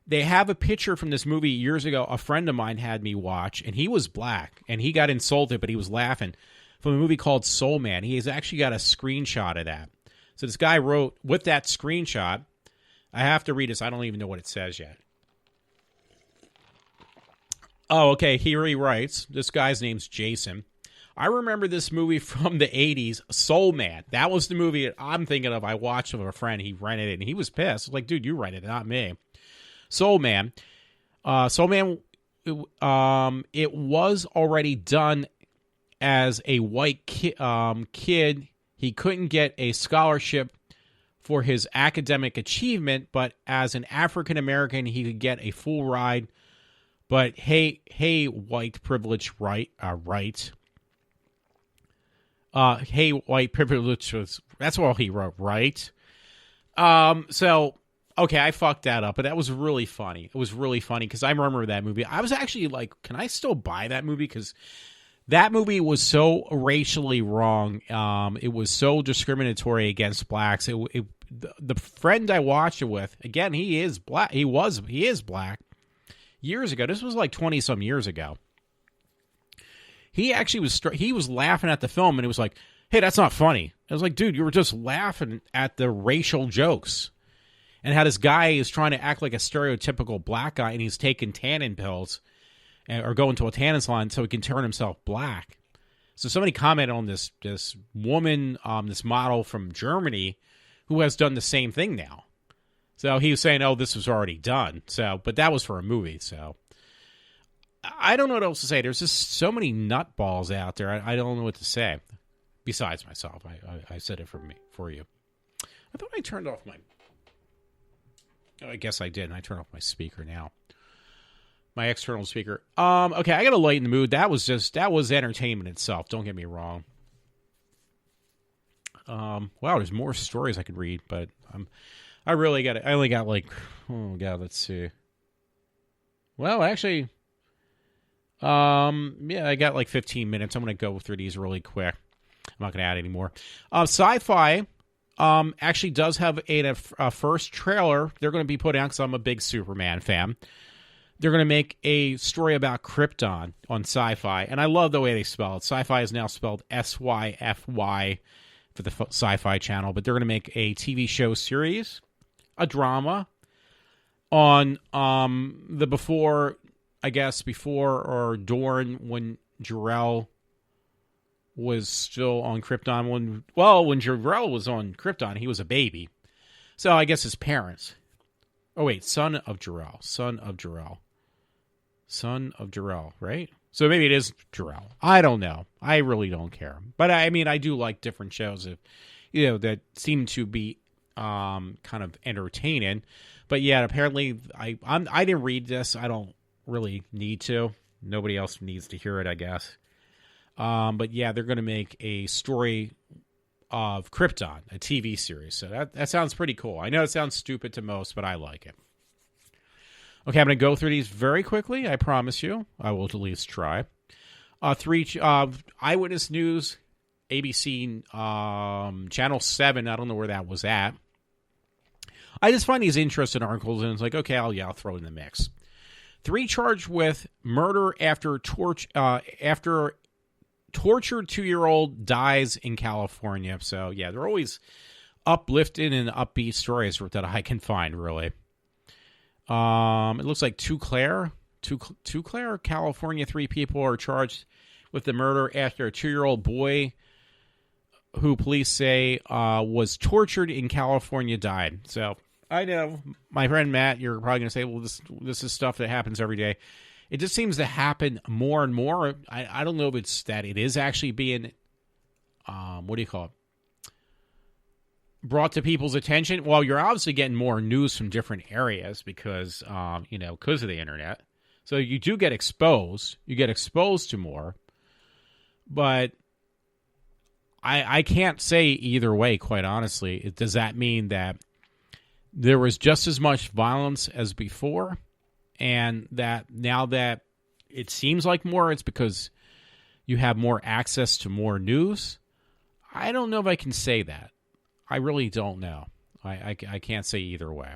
they have a picture from this movie years ago. A friend of mine had me watch, and he was black, and he got insulted, but he was laughing, from a movie called Soul Man. He has actually got a screenshot of that. So this guy wrote, with that screenshot, I have to read this. I don't even know what it says yet. Oh, okay. Here he writes. This guy's name's Jason. I remember this movie from the 80s, Soul Man. That was the movie that I'm thinking of. I watched with a friend. He rented it, and he was pissed. I was like, dude, you rented it, not me. Soul Man. Soul Man, it was already done as a white kid. He couldn't get a scholarship for his academic achievement, but as an African-American, he could get a full ride. But hey, white privilege, right? Hey, white privilege was, that's all he wrote, right? So, okay, I fucked that up, but that was really funny. It was really funny because I remember that movie. I was actually like, can I still buy that movie? Because that movie was so racially wrong. It was so discriminatory against blacks. The friend I watched it with, again, he is black. He is black. Years ago, this was like 20-some years ago. He actually was laughing at the film, and it was like, hey, that's not funny. I was like, dude, you were just laughing at the racial jokes. And how this guy is trying to act like a stereotypical black guy, and he's taking tannin pills or going to a tannin salon so he can turn himself black. So somebody commented on this woman, this model from Germany, who has done the same thing now. So he was saying, oh, this was already done. So, but that was for a movie. So I don't know what else to say. There's just so many nutballs out there. I don't know what to say. Besides myself, I said it for you. I thought I turned off my. Oh, I guess I did. And I turned off my speaker now. My external speaker. Okay, I got to lighten the mood. That was entertainment itself. Don't get me wrong. Wow, there's more stories I could read, but I only got like, oh god, let's see. Well, actually, yeah, I got like 15 minutes. I'm going to go through these really quick. I'm not going to add any more. Sci-Fi actually does have a first trailer they're going to be putting out because I'm a big Superman fan. They're going to make a story about Krypton on Sci-Fi, and I love the way they spell it. Sci-Fi is now spelled Syfy for the Sci-Fi channel, but they're going to make a TV show series, a drama, on the before or during when Jor-El was still on Krypton. When Jor-El was on Krypton, he was a baby. So I guess his parents. Oh, wait, son of Jarrell, right? So maybe it is Jarrell. I don't know. I really don't care. But I mean, I do like different shows that seem to be kind of entertaining. But yeah, apparently I didn't read this. I don't really need to. Nobody else needs to hear it, I guess. But yeah, they're going to make a story of Krypton, a TV series. So that sounds pretty cool. I know it sounds stupid to most, but I like it. Okay, I'm going to go through these very quickly. I promise you. I will at least try. 3 Eyewitness News, ABC Channel 7. I don't know where that was at. I just find these interesting articles, and it's like, okay, I'll throw it in the mix. 3 charged with murder after tortured 2-year-old dies in California. So, yeah, they're always uplifting and upbeat stories that I can find, really. It looks like Two Clare, California. 3 people are charged with the murder after a 2-year-old boy who police say was tortured in California died. So I know, my friend Matt, you're probably going to say, well, this is stuff that happens every day. It just seems to happen more and more. I don't know if it's that it is actually being, brought to people's attention. Well, you're obviously getting more news from different areas because of the internet. So you do get exposed. You get exposed to more. But I can't say either way, quite honestly. Does that mean that there was just as much violence as before? And that now that it seems like more, it's because you have more access to more news? I don't know if I can say that. I really don't know. I can't say either way.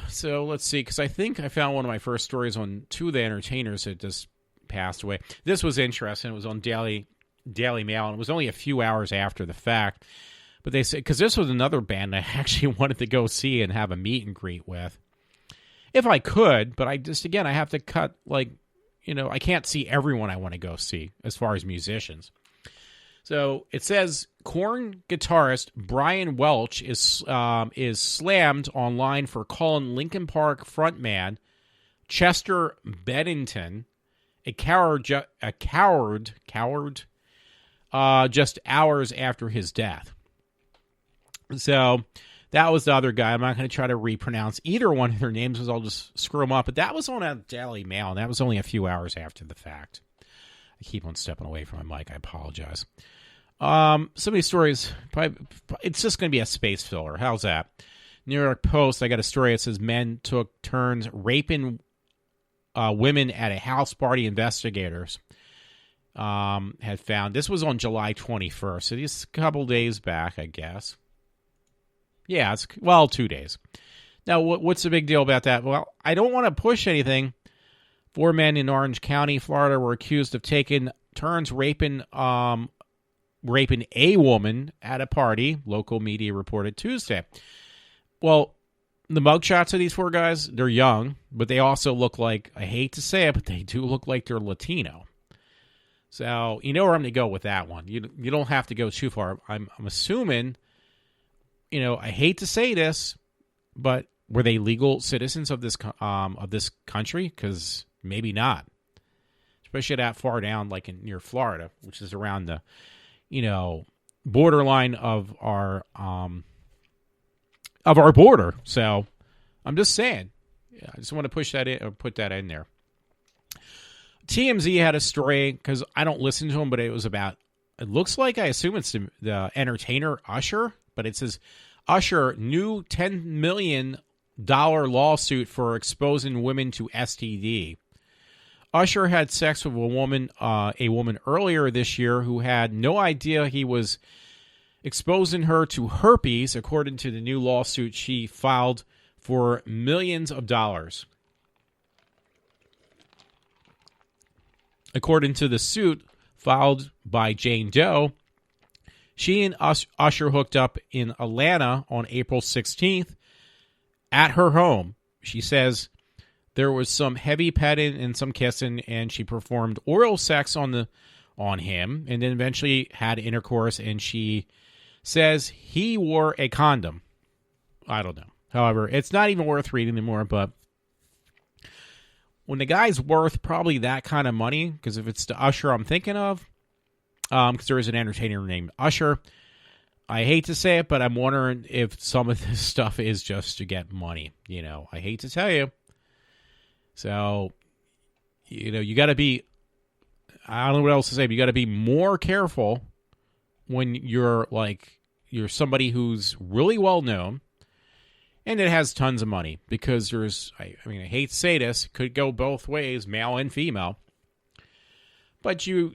So let's see, because I think I found one of my first stories on 2 of the entertainers that just passed away. This was interesting. It was on Daily Mail, and it was only a few hours after the fact. But they said, because this was another band I actually wanted to go see and have a meet and greet with. If I could, but I have to cut, I can't see everyone I want to go see as far as musicians. So it says Korn guitarist Brian Welch is slammed online for calling Linkin Park frontman Chester Bennington a coward just hours after his death. So that was the other guy. I'm not going to try to repronounce either one of their names because I'll just screw them up. But that was on a Daily Mail, and that was only a few hours after the fact. I keep on stepping away from my mic. I apologize. Some of these stories, it's just going to be a space filler. How's that? New York Post, I got a story that says men took turns raping women at a house party. Investigators had found. This was on July 21st, so just a couple days back, I guess. Yeah, 2 days. Now, what's the big deal about that? Well, I don't want to push anything. 4 men in Orange County, Florida, were accused of taking turns raping a woman at a party, local media reported Tuesday. Well, the mugshots of these 4 guys, they're young, but they also look like, I hate to say it, but they do look like they're Latino. So, you know where I'm going to go with that one. You don't have to go too far. I'm assuming, I hate to say this, but were they legal citizens of this country? Because maybe not. Especially that far down, like near Florida, which is around the, borderline of our border. So I'm just saying. I just want to push that in or put that in there. TMZ had a story, because I don't listen to them, but it was about, it looks like, I assume it's the entertainer Usher, but it says Usher, new $10 million lawsuit for exposing women to STD. Usher had sex with a woman earlier this year who had no idea he was exposing her to herpes, according to the new lawsuit she filed for millions of dollars. According to the suit filed by Jane Doe, she and Usher hooked up in Atlanta on April 16th at her home. She says there was some heavy petting and some kissing, and she performed oral sex on him, and then eventually had intercourse. And she says he wore a condom. I don't know. However, it's not even worth reading anymore, but when the guy's worth probably that kind of money, because if it's the Usher I'm thinking of, because there is an entertainer named Usher, I hate to say it, but I'm wondering if some of this stuff is just to get money. I hate to tell you. So, you got to be, I don't know what else to say, but you got to be more careful when you're somebody who's really well known and it has tons of money, because I hate to say this, it could go both ways, male and female, but you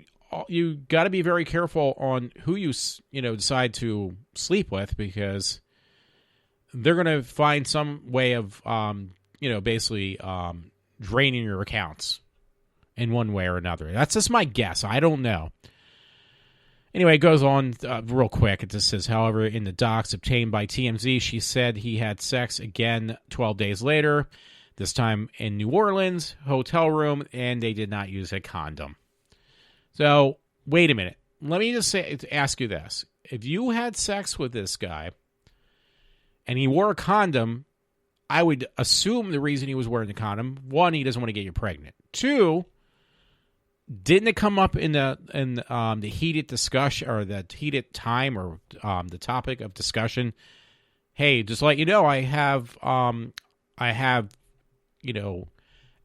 got to be very careful on who you decide to sleep with, because they're going to find some way of basically draining your accounts in one way or another. That's just my guess. I don't know. Anyway, it goes on real quick. It just says, however, in the docs obtained by TMZ, she said he had sex again 12 days later, this time in New Orleans, hotel room, and they did not use a condom. So, wait a minute. Let me just ask you this. If you had sex with this guy and he wore a condom, I would assume the reason he was wearing the condom, one, he doesn't want to get you pregnant. Two, didn't it come up in the heated discussion, or the heated time, or the topic of discussion? Hey, just let you know, I have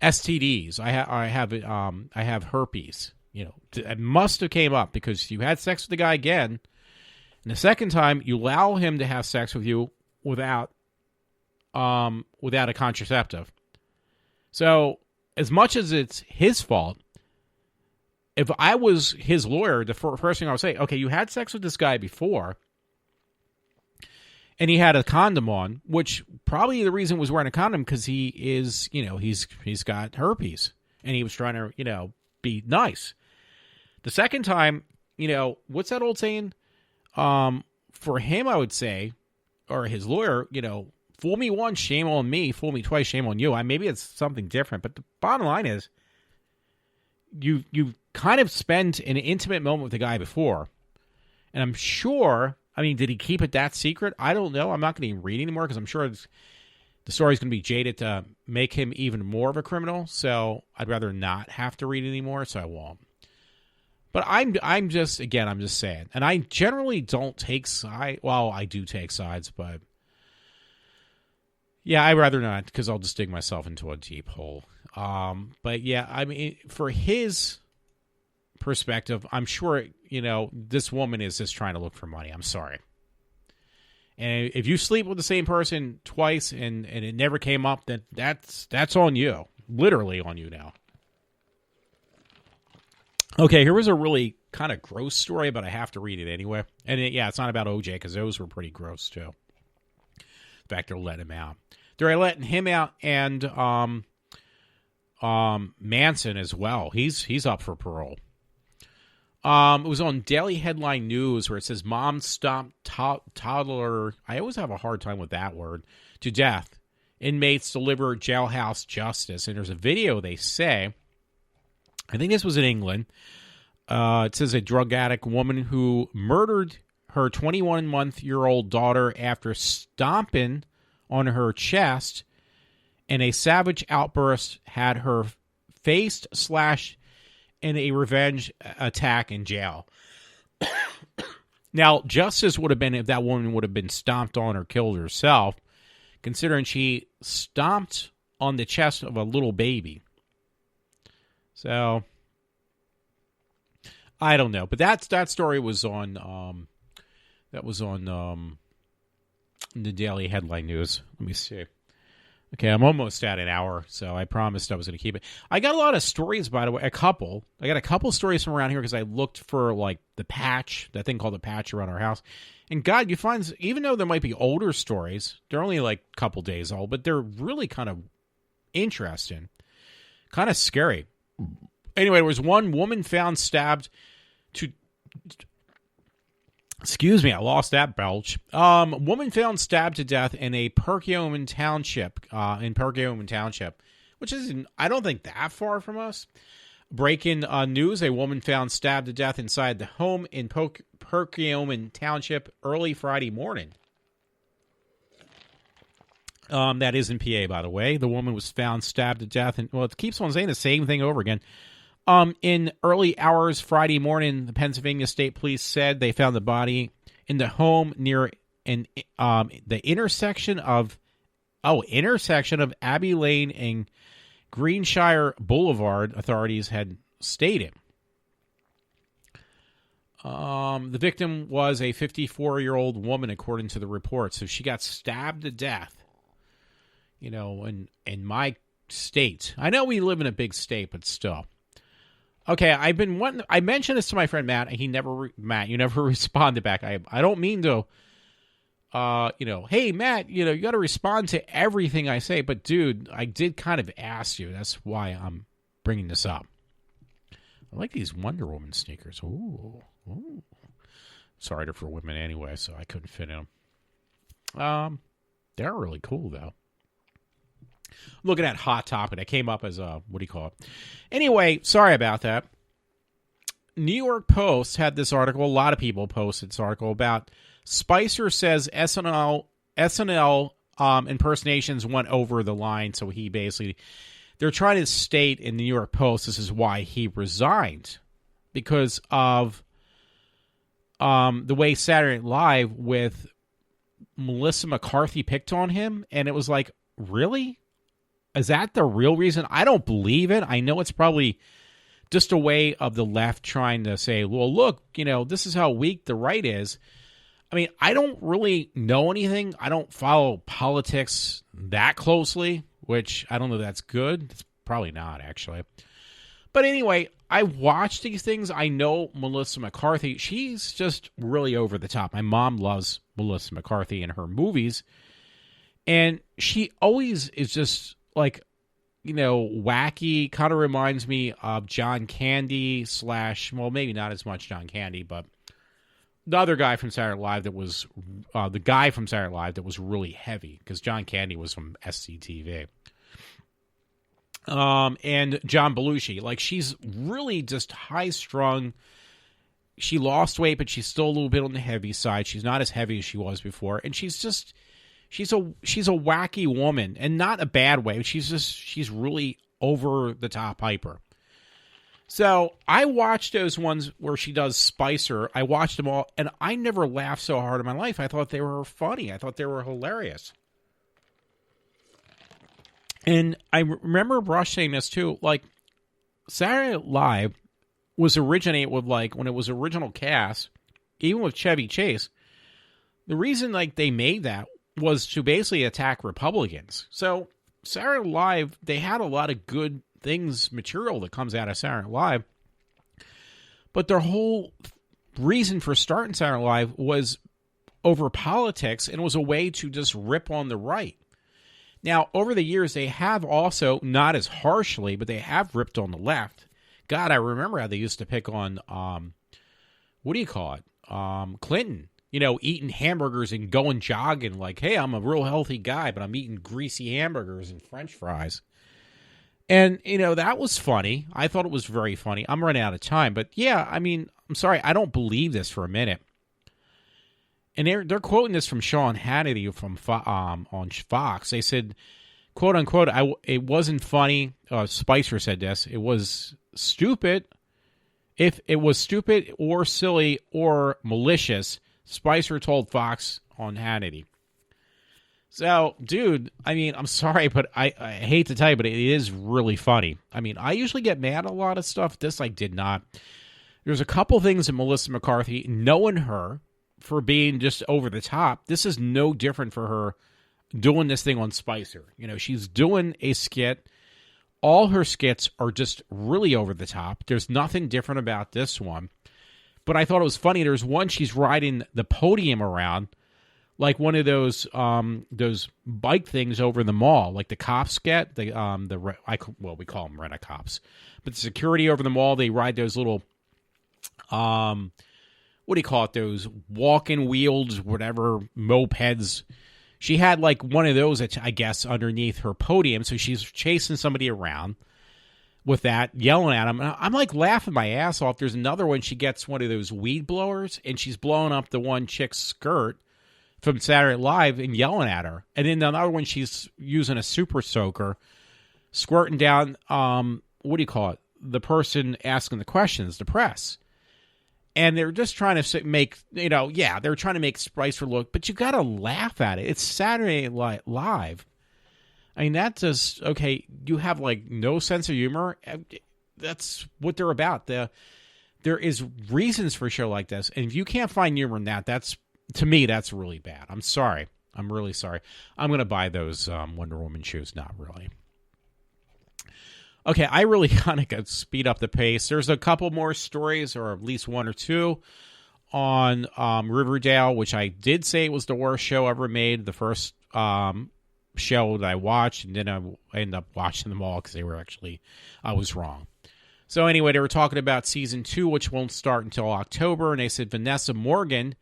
STDs. I have herpes. It must have came up because you had sex with the guy again, and the second time you allow him to have sex with you without a contraceptive. So, as much as it's his fault, if I was his lawyer, the first thing I would say, okay, you had sex with this guy before, and he had a condom on, which probably the reason was wearing a condom because he is, he's got herpes, and he was trying to, be nice. The second time, what's that old saying? For him, I would say, or his lawyer, fool me once, shame on me. Fool me twice, shame on you. Maybe it's something different, but the bottom line is, you kind of spent an intimate moment with the guy before, and I'm sure, did he keep it that secret? I don't know. I'm not going to read anymore because I'm sure the story's going to be jaded to make him even more of a criminal, so I'd rather not have to read anymore, so I won't. But I'm just saying, and I generally don't take sides. Well, I do take sides, but yeah, I'd rather not, because I'll just dig myself into a deep hole. But yeah, for his perspective, I'm sure, this woman is just trying to look for money. I'm sorry. And if you sleep with the same person twice and it never came up, then that's on you. Literally on you now. Okay, here was a really kind of gross story, but I have to read it anyway. And it's not about OJ, because those were pretty gross too. In fact, they're letting him out. They're letting him out, and Manson as well. He's up for parole. It was on Daily Headline News, where it says, mom stomped toddler, I always have a hard time with that word, to death. Inmates deliver jailhouse justice. And there's a video, they say, I think this was in England. It says a drug addict woman who murdered her 21-month-old daughter after stomping on her chest in a savage outburst had her face slashed in a revenge attack in jail. Now, justice would have been if that woman would have been stomped on or killed herself, considering she stomped on the chest of a little baby. So, I don't know, but that story was on the Daily Headline News. Let me see. Okay, I'm almost at an hour, so I promised I was going to keep it. I got a lot of stories, by the way. I got a couple stories from around here because I looked for, the patch, that thing called the patch around our house. And God, you find, even though there might be older stories, they're only a couple days old, but they're really kind of interesting. Kind of scary. Anyway, there was one woman found stabbed to... Excuse me, I lost that belch. Woman found stabbed to death in a Perkiomen Township, which is, I don't think, that far from us. Breaking news, a woman found stabbed to death inside the home in Perkiomen Township early Friday morning. That is in PA, by the way. The woman was found stabbed to death. And, well, it keeps on saying the same thing over again. In early hours Friday morning, the Pennsylvania State Police said they found the body in the home near the intersection of Abbey Lane and Greenshire Boulevard, authorities had stated. The victim was a 54-year-old woman, according to the report. So she got stabbed to death. You know, in my state. I know we live in a big state, but still. Okay, I mentioned this to my friend Matt, and you never responded back. I don't mean to, hey, Matt, you got to respond to everything I say. But, dude, I did kind of ask you. That's why I'm bringing this up. I like these Wonder Woman sneakers. Ooh. Sorry, they're for women anyway, so I couldn't fit in them. They're really cool, though. Looking at Hot Topic, I came up as a, what do you call it? Anyway, sorry about that. New York Post had this article. A lot of people posted this article about Spicer says SNL impersonations went over the line. So he basically, they're trying to state in the New York Post this is why he resigned, because of the way Saturday Night Live with Melissa McCarthy picked on him, and it was like, really? Is that the real reason? I don't believe it. I know it's probably just a way of the left trying to say, well, look, this is how weak the right is. I mean, I don't really know anything. I don't follow politics that closely, which I don't know if that's good. It's probably not, actually. But anyway, I watch these things. I know Melissa McCarthy. She's just really over the top. My mom loves Melissa McCarthy and her movies. And she always is just like, wacky. Kind of reminds me of John Candy / well, maybe not as much John Candy, but the other guy from Saturday Night Live that was really heavy, because John Candy was from SCTV. And John Belushi, like, she's really just high-strung. She lost weight, but she's still a little bit on the heavy side. She's not as heavy as she was before, and she's a wacky woman, and not a bad way. She's really over the top hyper. So I watched those ones where she does Spicer. I watched them all, and I never laughed so hard in my life. I thought they were funny. I thought they were hilarious. And I remember Rush saying this too. Like, Saturday Night Live was originated with, like, when it was original cast, even with Chevy Chase. The reason, like, they made that was to basically attack Republicans. So Saturday Night Live, they had a lot of good material that comes out of Saturday Night Live. But their whole reason for starting Saturday Night Live was over politics, and it was a way to just rip on the right. Now, over the years, they have also, not as harshly, but they have ripped on the left. God, I remember how they used to pick on, what do you call it? Clinton. Eating hamburgers and going jogging like, hey, I'm a real healthy guy, but I'm eating greasy hamburgers and French fries. And, that was funny. I thought it was very funny. I'm running out of time. But, yeah, I mean, I'm sorry. I don't believe this for a minute. And they're quoting this from Sean Hannity from on Fox. They said, quote, unquote, it wasn't funny. Spicer said this. It was stupid. If it was stupid or silly or malicious, Spicer told Fox on Hannity. So, dude, I mean, I'm sorry, but I hate to tell you, but it is really funny. I mean, I usually get mad at a lot of stuff. This I did not. There's a couple things in Melissa McCarthy, knowing her for being just over the top. This is no different for her doing this thing on Spicer. She's doing a skit. All her skits are just really over the top. There's nothing different about this one. But I thought it was funny. There's one she's riding the podium around, like one of those bike things over the mall, like the cops get. We call them rent-a-cops, but the security over the mall, they ride those little, what do you call it? Those walking wheels, whatever, mopeds. She had like one of those, I guess, underneath her podium, so she's chasing somebody around. with that, yelling at him. And I'm like laughing my ass off. There's another one. She gets one of those weed blowers, and she's blowing up the one chick's skirt from Saturday Night Live and yelling at her. And then another one, she's using a super soaker, squirting down, what do you call it? The person asking the questions, the press. And they're just trying to make, they're trying to make Spicer look, but you got to laugh at it. It's Saturday Night Live. I mean, that just, okay, you have like no sense of humor. That's what they're about. There is reasons for a show like this. And if you can't find humor in that, to me, that's really bad. I'm sorry. I'm really sorry. I'm going to buy those Wonder Woman shoes. Not really. Okay, I really kind of got to speed up the pace. There's a couple more stories, or at least one or two, on Riverdale, which I did say it was the worst show ever made. The first show that I watched, and then I ended up watching them all because I was wrong. So anyway, they were talking about season 2, which won't start until October, and they said Vanessa Morgan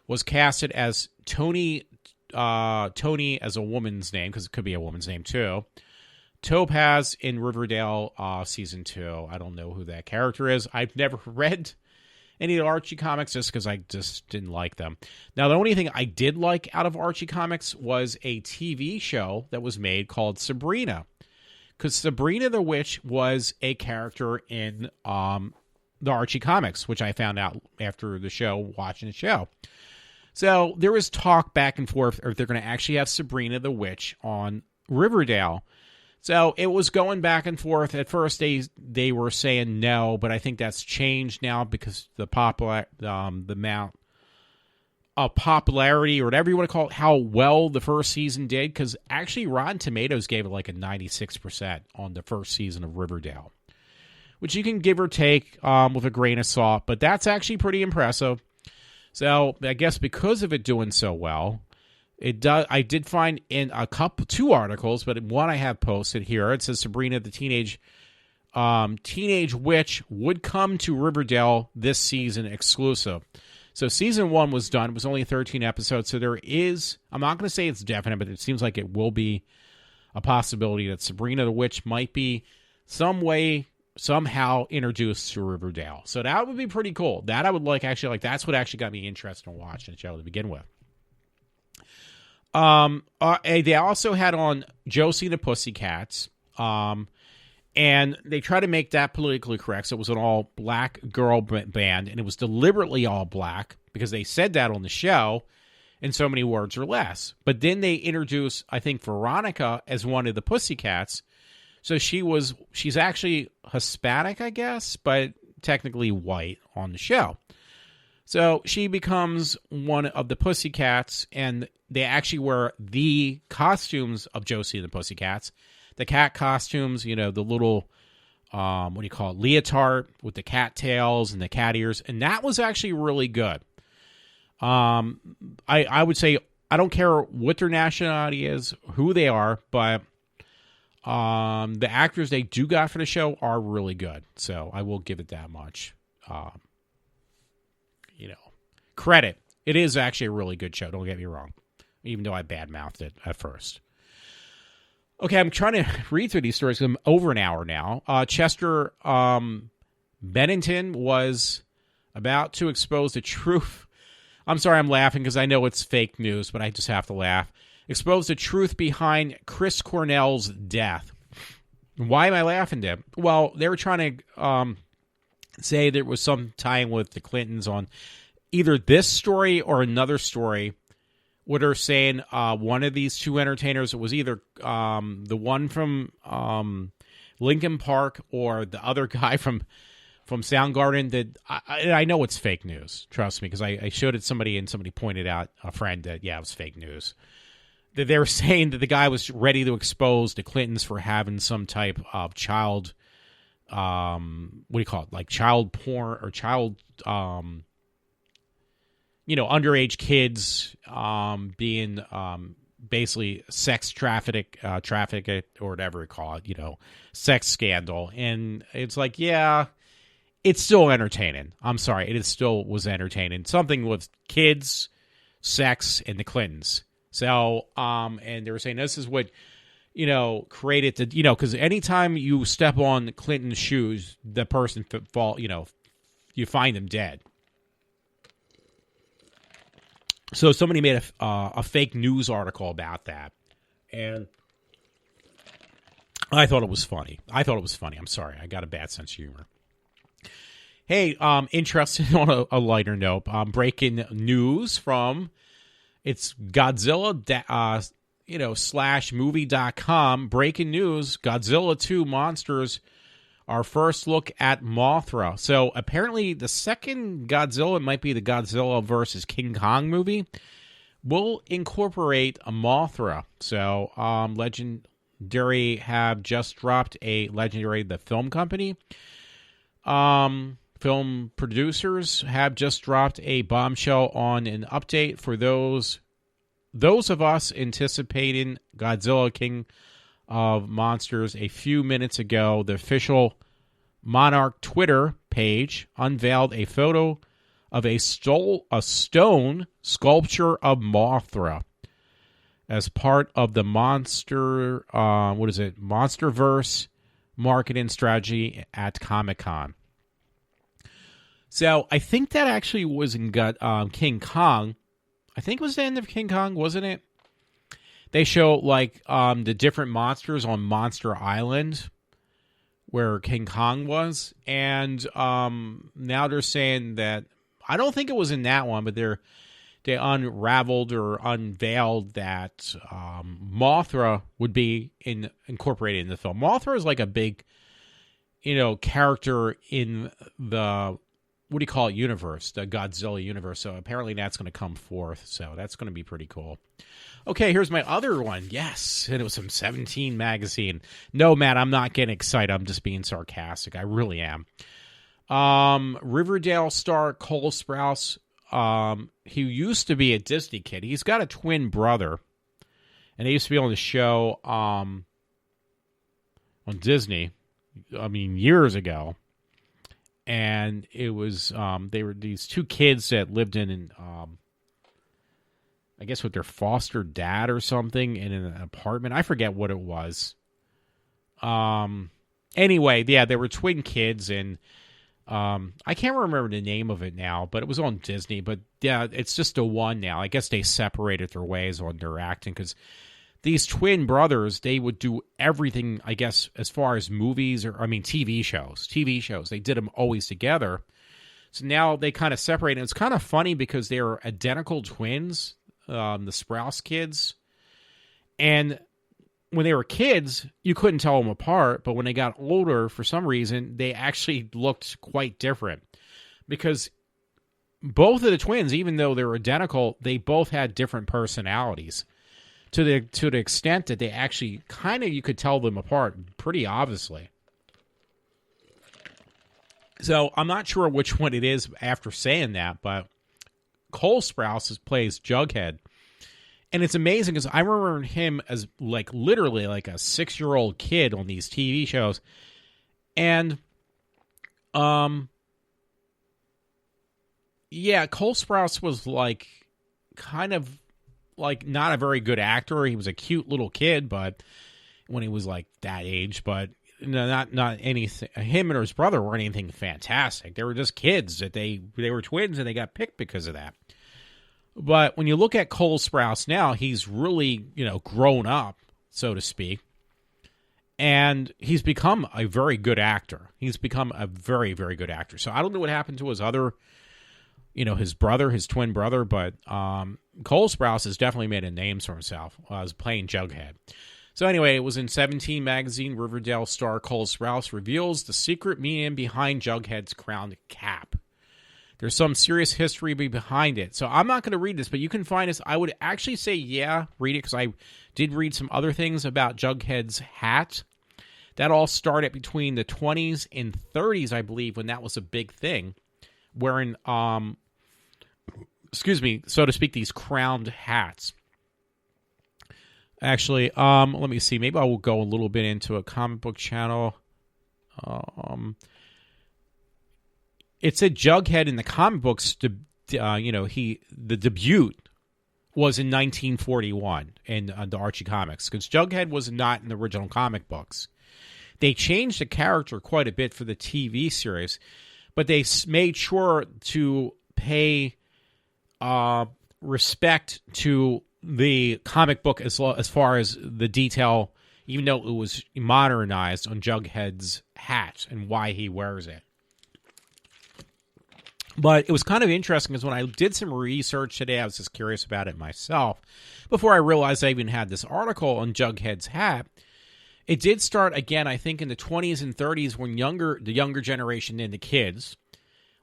was casted as Tony as a woman's name, because it could be a woman's name too. Topaz in Riverdale season 2. I don't know who that character is. I've never read any of the Archie comics just because I just didn't like them. Now, the only thing I did like out of Archie comics was a TV show that was made called Sabrina, because Sabrina the Witch was a character in the Archie comics, which I found out after the show, watching the show. So there was talk back and forth if they're going to actually have Sabrina the Witch on Riverdale. So it was going back and forth. At first, they were saying no, but I think that's changed now because the amount of popularity, or whatever you want to call it, how well the first season did. Because actually, Rotten Tomatoes gave it like a 96% on the first season of Riverdale, which you can give or take with a grain of salt, but that's actually pretty impressive. So I guess because of it doing so well, I did find in two articles, but one I have posted here. It says Sabrina the Teenage Witch would come to Riverdale this season exclusive. So season 1 was done. It was only 13 episodes. So there is, I'm not going to say it's definite, but it seems like it will be a possibility that Sabrina the Witch might be somehow introduced to Riverdale. So that would be pretty cool. That I would like. That's what actually got me interested in watching the show to begin with. They also had on Josie and the Pussycats, and they tried to make that politically correct. So it was an all-black girl band, and it was deliberately all black because they said that on the show in so many words or less. But then they introduced, I think, Veronica as one of the Pussycats. So she's actually Hispanic, I guess, but technically white on the show. So she becomes one of the Pussycats, and they actually wear the costumes of Josie and the Pussycats. The cat costumes, the little, leotard with the cat tails and the cat ears. And that was actually really good. I would say, I don't care what their nationality is, who they are, but the actors they do got for the show are really good. So I will give it that much. Credit. It is actually a really good show. Don't get me wrong. Even though I badmouthed it at first. Okay, I'm trying to read through these stories. I'm over an hour now. Chester Bennington was about to expose the truth. I'm sorry I'm laughing because I know it's fake news, but I just have to laugh. Expose the truth behind Chris Cornell's death. Why am I laughing, Deb? Well, they were trying to say there was some tie-in with the Clintons on either this story or another story. What they're saying, one of these two entertainers, it was either the one from Lincoln Park or the other guy from Soundgarden. That I know it's fake news. Trust me, because I showed it to somebody and somebody pointed out, a friend, that it was fake news. That they were saying that the guy was ready to expose the Clintons for having some type of child, like child porn or child. Underage kids being basically sex trafficked or whatever you call it, sex scandal. And it's like, yeah, it's still entertaining. I'm sorry. It still was entertaining. Something with kids, sex, and the Clintons. So, and they were saying this is what created to, because anytime you step on Clinton's shoes, the person you find them dead. So somebody made a fake news article about that, and I thought it was funny. I'm sorry. I got a bad sense of humor. Hey, interested on a lighter note, breaking news from it's Godzilla, / movie.com. Breaking news: Godzilla 2 Monsters. Our first look at Mothra. So apparently the second Godzilla, might be the Godzilla versus King Kong movie, will incorporate a Mothra. So Legendary have just dropped the film company. Film producers have just dropped a bombshell on an update for those of us anticipating Godzilla King of Monsters. A few minutes ago, the official Monarch Twitter page unveiled a photo of a stone sculpture of Mothra as part of the Monsterverse marketing strategy at Comic-Con. So I think that actually was in King Kong. I think it was the end of King Kong, wasn't it? They show the different monsters on Monster Island where King Kong was. And now they're saying that, I don't think it was in that one, but they unraveled or unveiled that Mothra would be incorporated in the film. Mothra is like a big, character in the, universe, the Godzilla universe. So apparently that's going to come forth. So that's going to be pretty cool. Okay, here's my other one. Yes, and it was from 17 magazine. No, Matt, I'm not getting excited. I'm just being sarcastic. I really am. Riverdale star Cole Sprouse, he used to be a Disney kid. He's got a twin brother, and he used to be on the show on Disney, years ago. And it was, they were these two kids that lived in I guess with their foster dad or something in an apartment. I forget what it was. Anyway, yeah, they were twin kids, and I can't remember the name of it now, but it was on Disney. But yeah, it's just the one now. I guess they separated their ways on their acting, because these twin brothers, they would do everything, I guess, as far as movies or, TV shows. TV shows, they did them always together. So now they kind of separate, and it's kind of funny because they are identical twins, the Sprouse kids. And when they were kids, you couldn't tell them apart, but when they got older, for some reason, they actually looked quite different. Because both of the twins, even though they were identical, they both had different personalities. To the extent that they actually kind of, you could tell them apart pretty obviously. So I'm not sure which one it is after saying that, but Cole Sprouse plays Jughead. And it's amazing because I remember him as literally a 6-year-old kid on these TV shows. And yeah, Cole Sprouse was kind of not a very good actor. He was a cute little kid, but when he was that age, but not anything. Him and his brother weren't anything fantastic. They were just kids that they were twins, and they got picked because of that. But when you look at Cole Sprouse now, he's really, grown up, so to speak. And he's become a very good actor. He's become a very, very good actor. So I don't know what happened to his other, his brother, his twin brother, but Cole Sprouse has definitely made a name for himself as playing Jughead. So anyway, it was in 17 magazine. Riverdale star Cole Sprouse reveals the secret meaning behind Jughead's crowned cap. There's some serious history behind it. So I'm not going to read this, but you can find this. I would actually say, yeah, read it, because I did read some other things about Jughead's hat. That all started between the 20s and 30s, I believe, when that was a big thing. Wearing, so to speak, these crowned hats. Actually, let me see. Maybe I will go a little bit into a comic book channel. It said Jughead in the comic books, the debut was in 1941 in the Archie comics, because Jughead was not in the original comic books. They changed the character quite a bit for the TV series, but they made sure to pay respect to the comic book as far as the detail, even though it was modernized on Jughead's hat and why he wears it. But it was kind of interesting because when I did some research today, I was just curious about it myself. Before I realized I even had this article on Jughead's hat, it did start again, I think, in the 20s and 30s when the younger generation and the kids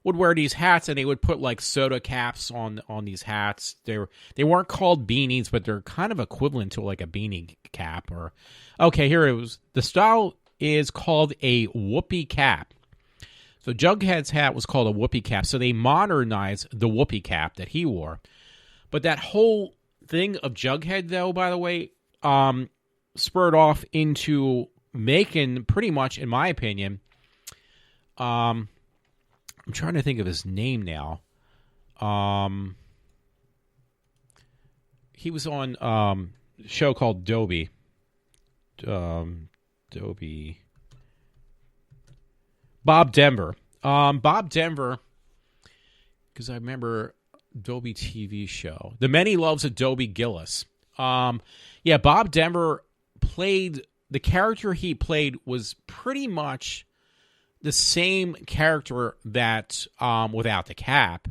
would wear these hats, and they would put like soda caps on these hats. They weren't called beanies, but they're kind of equivalent to like a beanie cap. Or okay, here it was. The style is called a whoopee cap. So Jughead's hat was called a whoopee cap. So they modernized the whoopee cap that he wore. But that whole thing of Jughead, though, by the way, spurred off into making pretty much, in my opinion, I'm trying to think of his name now. He was on a show called Dobie. Bob Denver. Bob Denver, because I remember Dobie TV show. The Many Loves of Dobie Gillis. Yeah, Bob Denver played, the character he played was pretty much the same character that without the cap.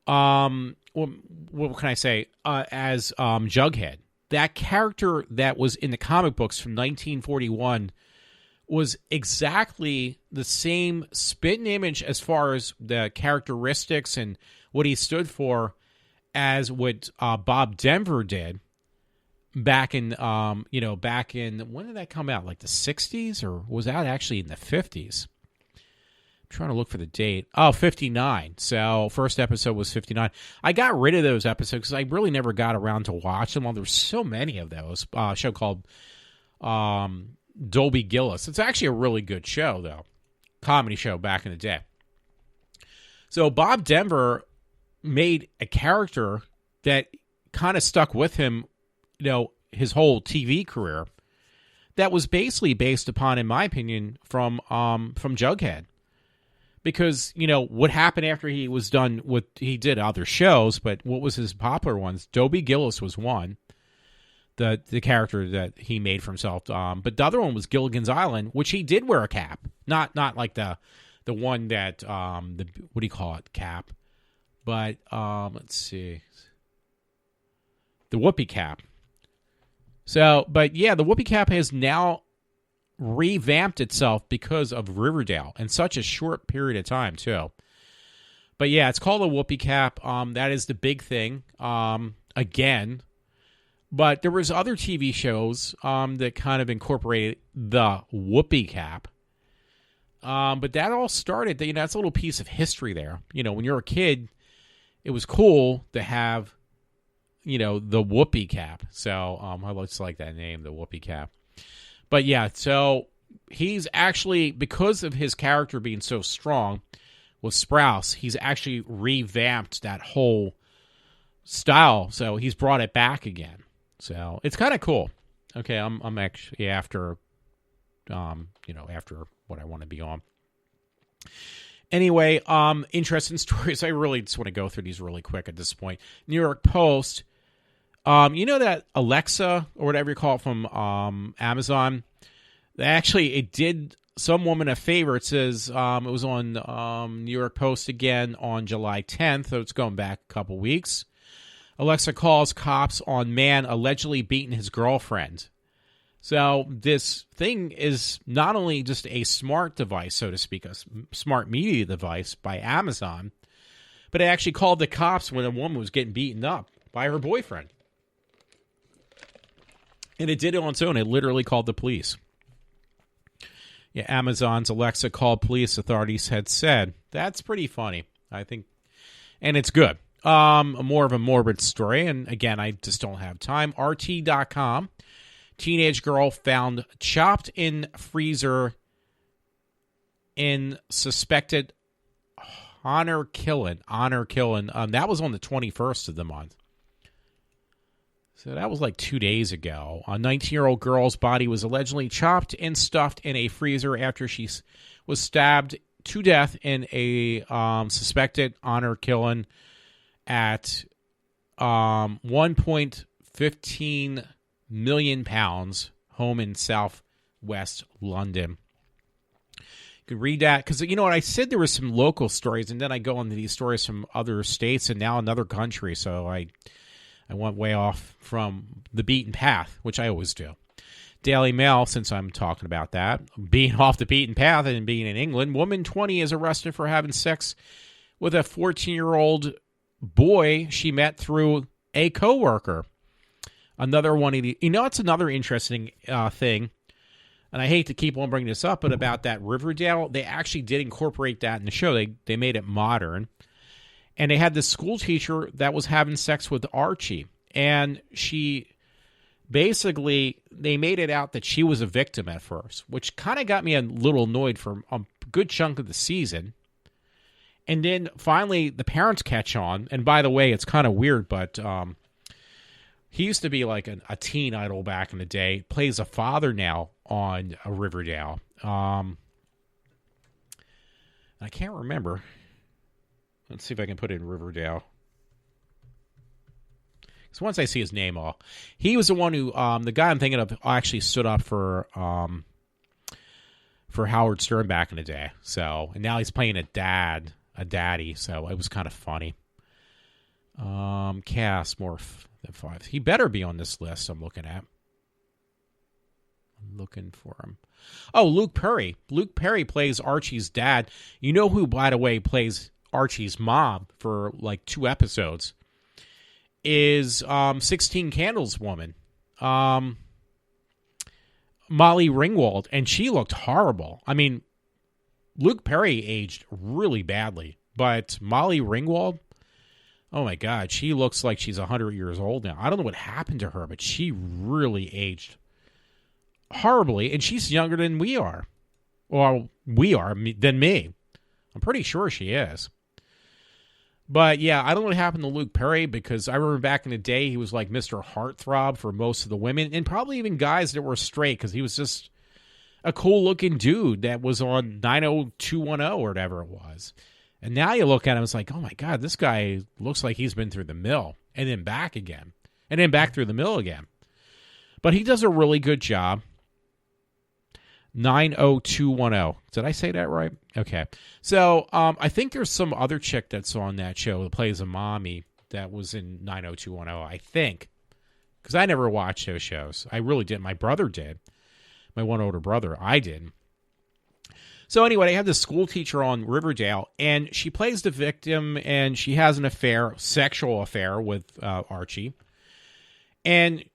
What can I say? As Jughead. That character that was in the comic books from 1941 was exactly the same spitting image as far as the characteristics and what he stood for as what Bob Denver did back in, when did that come out? Like the 60s, or was that actually in the 50s? I'm trying to look for the date. Oh, 59. So first episode was 59. I got rid of those episodes because I really never got around to watch them. Well, there were so many of those. A show called Dobie Gillis. It's actually a really good show, though. Comedy show back in the day. So Bob Denver made a character that kind of stuck with him, his whole TV career, that was basically based upon, in my opinion, from Jughead. Because, what happened after he was done with, he did other shows, but what was his popular ones? Dobie Gillis was one, the character that he made for himself. But the other one was Gilligan's Island, which he did wear a cap. Not like the one that, what do you call it, cap? But, let's see. The whoopee cap. So, but yeah, the whoopee cap has now revamped itself because of Riverdale in such a short period of time, too. But yeah, it's called a whoopee cap. That is the big thing. Again. But there was other TV shows that kind of incorporated the whoopee cap. But that all started, that's a little piece of history there. When you're a kid, it was cool to have, the whoopee cap. So I just like that name, the whoopee cap. But yeah, so he's actually, because of his character being so strong with Sprouse, he's actually revamped that whole style. So he's brought it back again. So it's kind of cool. Okay, I'm actually after, after what I want to be on. Anyway, interesting stories. I really just want to go through these really quick at this point. New York Post. That Alexa, or whatever you call it, from Amazon, actually, it did some woman a favor. It says it was on New York Post again on July 10th, so it's going back a couple weeks. Alexa calls cops on man allegedly beating his girlfriend. So this thing is not only just a smart device, so to speak, a smart media device by Amazon, but it actually called the cops when a woman was getting beaten up by her boyfriend. And it did it on its own. It literally called the police. Yeah, Amazon's Alexa called police, authorities had said. That's pretty funny, I think. And it's good. More of a morbid story. And again, I just don't have time. RT.com. Teenage girl found chopped in freezer in suspected honor killing. That was on the 21st of the month. So that was like 2 days ago. A 19-year-old girl's body was allegedly chopped and stuffed in a freezer after she was stabbed to death in a suspected honor killing at 1.15 million pounds home in southwest London. You can read that because, you know what, I said there were some local stories, and then I go into these stories from other states and now another country, so I went way off from the beaten path, which I always do. Daily Mail, since I'm talking about that, being off the beaten path and being in England, woman 20 is arrested for having sex with a 14-year-old boy she met through a coworker. Another one of the, it's another interesting thing, and I hate to keep on bringing this up, but about that Riverdale, they actually did incorporate that in the show. They made it modern. And they had this school teacher that was having sex with Archie. And she basically, they made it out that she was a victim at first, which kind of got me a little annoyed for a good chunk of the season. And then finally, the parents catch on. And by the way, it's kind of weird, but he used to be like a teen idol back in the day. Plays a father now on Riverdale. I can't remember. Let's see if I can put it in Riverdale. Because once I see his name, he was the one who, the guy I'm thinking of, actually stood up for Howard Stern back in the day. So, and now he's playing a daddy. So it was kind of funny. Cast more than 5. He better be on this list I'm looking at. I'm looking for him. Oh, Luke Perry. Luke Perry plays Archie's dad. You know who, by the way, plays Archie's mom for like 2 episodes is 16 Candles woman, Molly Ringwald, and she looked horrible. I mean, Luke Perry aged really badly, but Molly Ringwald, oh my God, she looks like she's 100 years old now. I don't know what happened to her, but she really aged horribly, and she's younger than we are. Well, than me. I'm pretty sure she is. But yeah, I don't know what happened to Luke Perry, because I remember back in the day he was like Mr. Heartthrob for most of the women, and probably even guys that were straight, because he was just a cool-looking dude that was on 90210 or whatever it was. And now you look at him, it's like, oh my God, this guy looks like he's been through the mill, and then back again, and then back through the mill again. But he does a really good job. 90210. Did I say that right? Okay. So I think there's some other chick that's on that show that plays a mommy that was in 90210, I think. Because I never watched those shows. I really didn't. My brother did. My one older brother. I didn't. So anyway, I have this school teacher on Riverdale, and she plays the victim, and she has an affair, sexual affair with Archie. And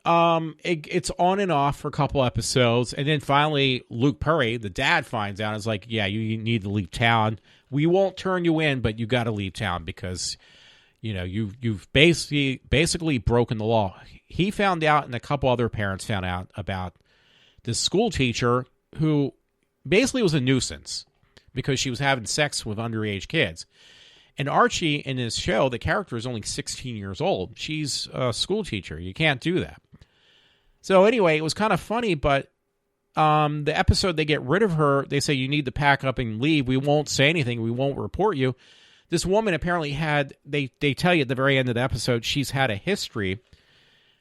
it's on and off for a couple episodes, and then finally Luke Perry, the dad, finds out and is like, yeah, you need to leave town. We won't turn you in, but you got to leave town because, you know, you've basically broken the law. He found out, and a couple other parents found out about this school teacher who basically was a nuisance because she was having sex with underage kids. And Archie, in this show, the character is only 16 years old. She's a school teacher. You can't do that. So anyway, it was kind of funny, but the episode they get rid of her, they say you need to pack up and leave. We won't say anything. We won't report you. This woman apparently had, they tell you at the very end of the episode, she's had a history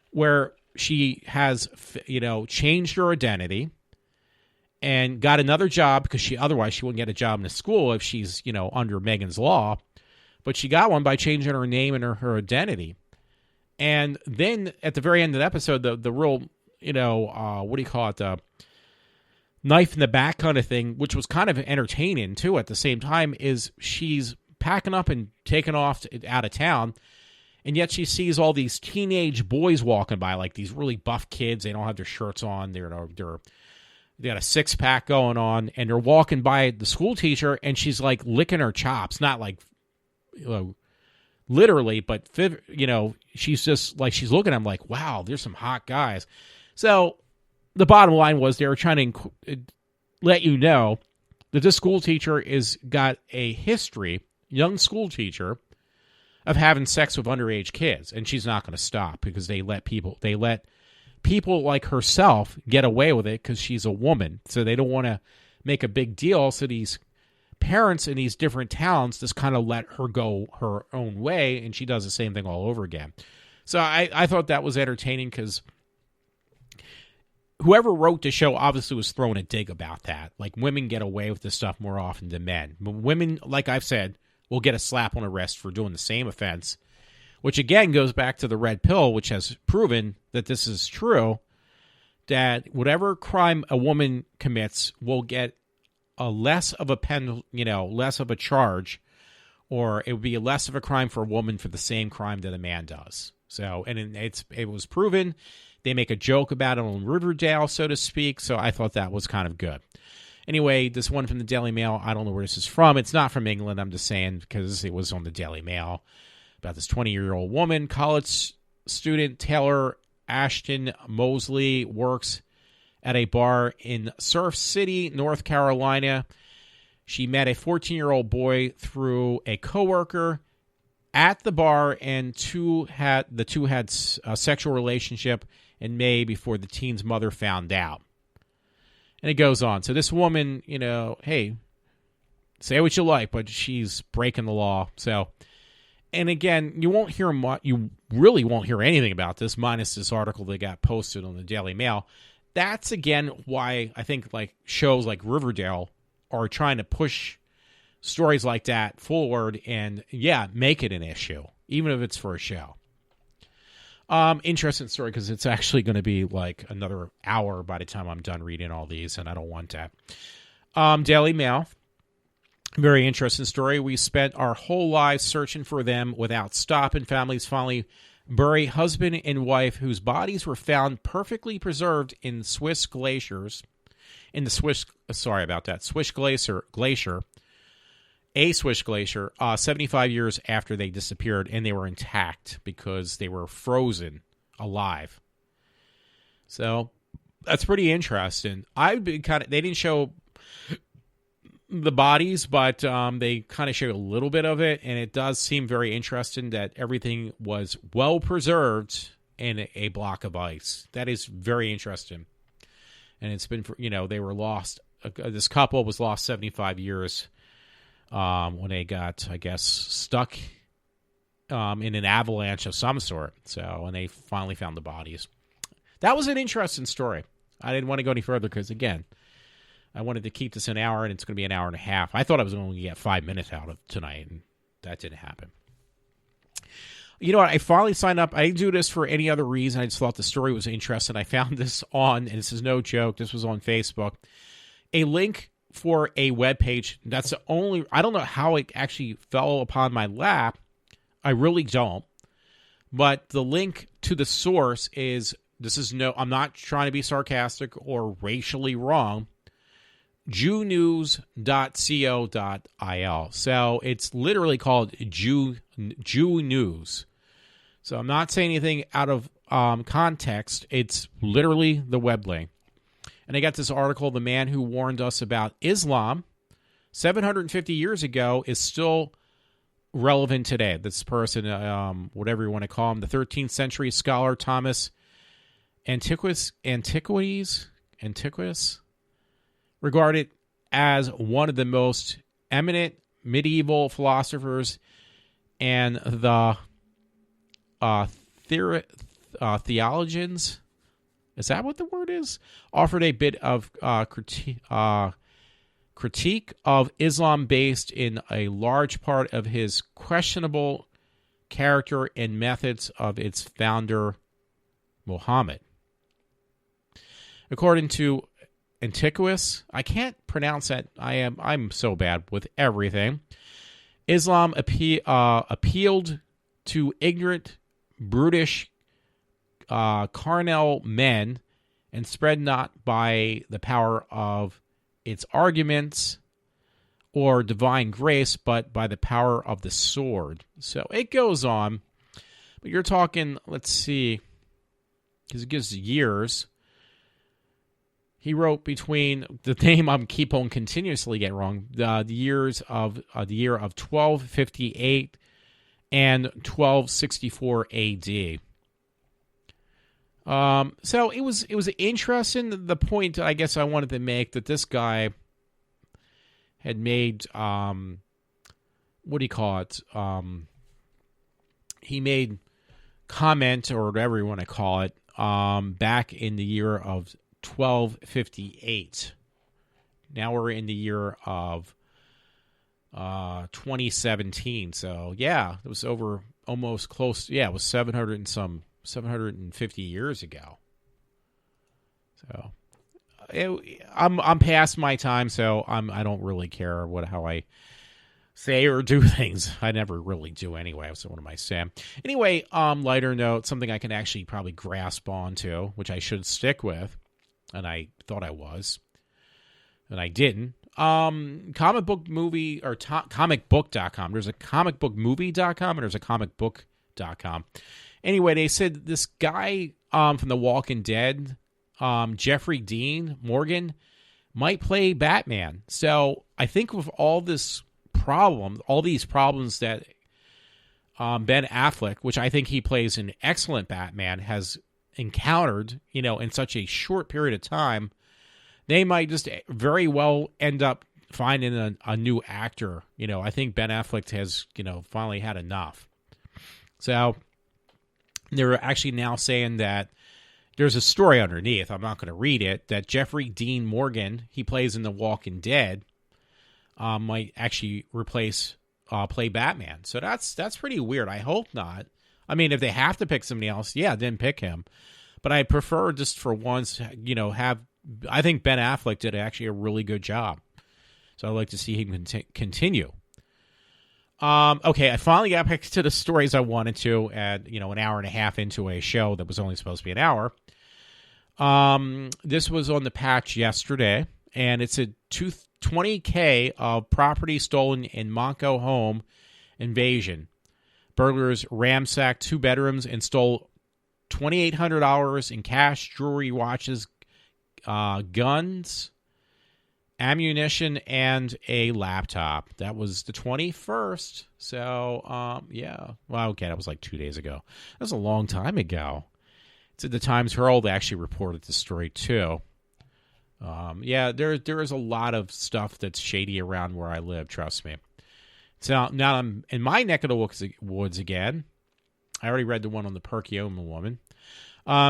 where she has, changed her identity and got another job because otherwise she wouldn't get a job in a school if she's, under Megan's Law. But she got one by changing her name and her identity. And then at the very end of the episode, the real, what do you call it? The knife in the back kind of thing, which was kind of entertaining too at the same time, is she's packing up and taking off out of town. And yet she sees all these teenage boys walking by, like these really buff kids. They don't have their shirts on. They got a six-pack going on. And they're walking by the school teacher, and she's like licking her chops. Not like, literally, but she's just like, she's looking at him like, wow, there's some hot guys. So the bottom line was they were trying to let you know that this school teacher got a history, young school teacher, of having sex with underage kids, and she's not going to stop because they let people like herself get away with it because she's a woman. So they don't want to make a big deal. So these parents in these different towns just kind of let her go her own way, and she does the same thing all over again. So I thought that was entertaining because whoever wrote the show obviously was throwing a dig about that. Like, women get away with this stuff more often than men. But women, like I've said, will get a slap on the wrist for doing the same offense, which again goes back to the red pill, which has proven that this is true, that whatever crime a woman commits will get a less of a charge, or it would be less of a crime for a woman for the same crime that a man does. So, and it was proven. They make a joke about it on Riverdale, so to speak, so I thought that was kind of good. Anyway, this one from the Daily Mail, I don't know where this is from. It's not from England, I'm just saying, because it was on the Daily Mail, about this 20-year-old woman, college student Taylor Ashton Mosley, works at a bar in Surf City, North Carolina. She met a 14-year-old boy through a coworker at the bar, and the two had a sexual relationship in May before the teen's mother found out. And it goes on. So this woman, hey, say what you like, but she's breaking the law. So, and again, you really won't hear anything about this, minus this article that got posted on the Daily Mail. That's, again, why I think like shows like Riverdale are trying to push stories like that forward and, make it an issue, even if it's for a show. Interesting story because it's actually going to be like another hour by the time I'm done reading all these, and I don't want that. Daily Mail, very interesting story. We spent our whole lives searching for them without stop, and families finally bury husband and wife whose bodies were found perfectly preserved in Swiss glaciers. Swiss glacier. A Swiss glacier, 75 years after they disappeared, and they were intact because they were frozen alive. So that's pretty interesting. They didn't show the bodies, but they kind of showed a little bit of it, and it does seem very interesting that everything was well preserved in a block of ice. That is very interesting. And it's been, they were lost. This couple was lost 75 years. When they got, I guess, stuck in an avalanche of some sort. So, and they finally found the bodies. That was an interesting story. I didn't want to go any further because, again, I wanted to keep this an hour, and it's going to be an hour and a half. I thought I was going to get 5 minutes out of tonight, and that didn't happen. You know what? I finally signed up. I didn't do this for any other reason. I just thought the story was interesting. I found this and this is no joke, this was on Facebook, a link for a webpage. That's the only, I don't know how it actually fell upon my lap. I really don't. But the link to the source is, I'm not trying to be sarcastic or racially wrong, jewnews.co.il. So it's literally called Jew News. So I'm not saying anything out of context. It's literally the web link. And I got this article, the man who warned us about Islam 750 years ago is still relevant today. This person, whatever you want to call him, the 13th century scholar Thomas Antiquus, regarded as one of the most eminent medieval philosophers and the theologians. Is that what the word is? Offered a bit of critique of Islam based in a large part of his questionable character and methods of its founder, Muhammad. According to Antiquus, I can't pronounce that. I'm so bad with everything. Islam appealed to ignorant, brutish, carnal men, and spread not by the power of its arguments or divine grace, but by the power of the sword. So it goes on, but you're talking, let's see, because it gives years. He wrote between the name I'm keep on continuously getting wrong. The year of 1258 and 1264 AD. So it was interesting. The point I guess I wanted to make that this guy had made, what do you call it? He made comment, or whatever you want to call it, back in the year of 1258. Now we're in the year of 2017. So yeah, it was over almost close. Yeah, it was 750 years ago. So I'm past my time, so I don't really care how I say or do things. I never really do anyway. So what am I saying? Anyway, lighter note, something I can actually probably grasp onto, which I should stick with, and I thought I was, and I didn't. Comic book movie, or comicbook.com. There's a comicbookmovie.com and there's a comicbook.com. Anyway, they said this guy from The Walking Dead, Jeffrey Dean Morgan, might play Batman. So I think with all these problems that Ben Affleck, which I think he plays an excellent Batman, has encountered, in such a short period of time, they might just very well end up finding a new actor. I think Ben Affleck has, finally had enough. So they're actually now saying that there's a story underneath. I'm not going to read it. That Jeffrey Dean Morgan, he plays in The Walking Dead, might actually play Batman. So that's pretty weird. I hope not. I mean, if they have to pick somebody else, yeah, then pick him. But I prefer just for once, I think Ben Affleck did actually a really good job. So I'd like to see him continue. Okay, I finally got back to the stories I wanted to at, an hour and a half into a show that was only supposed to be an hour. This was on the patch yesterday, and it's a 20K of property stolen in Monco home invasion. Burglars ransacked 2 bedrooms and stole $2,800 in cash, jewelry, watches, guns, ammunition, and a laptop. That was the 21st. So, yeah. Well, okay, that was like 2 days ago. That was a long time ago. It's at the Times Herald actually reported the story, too. Yeah, there is a lot of stuff that's shady around where I live, trust me. So now I'm in my neck of the woods again. I already read the one on the Perkiomen woman.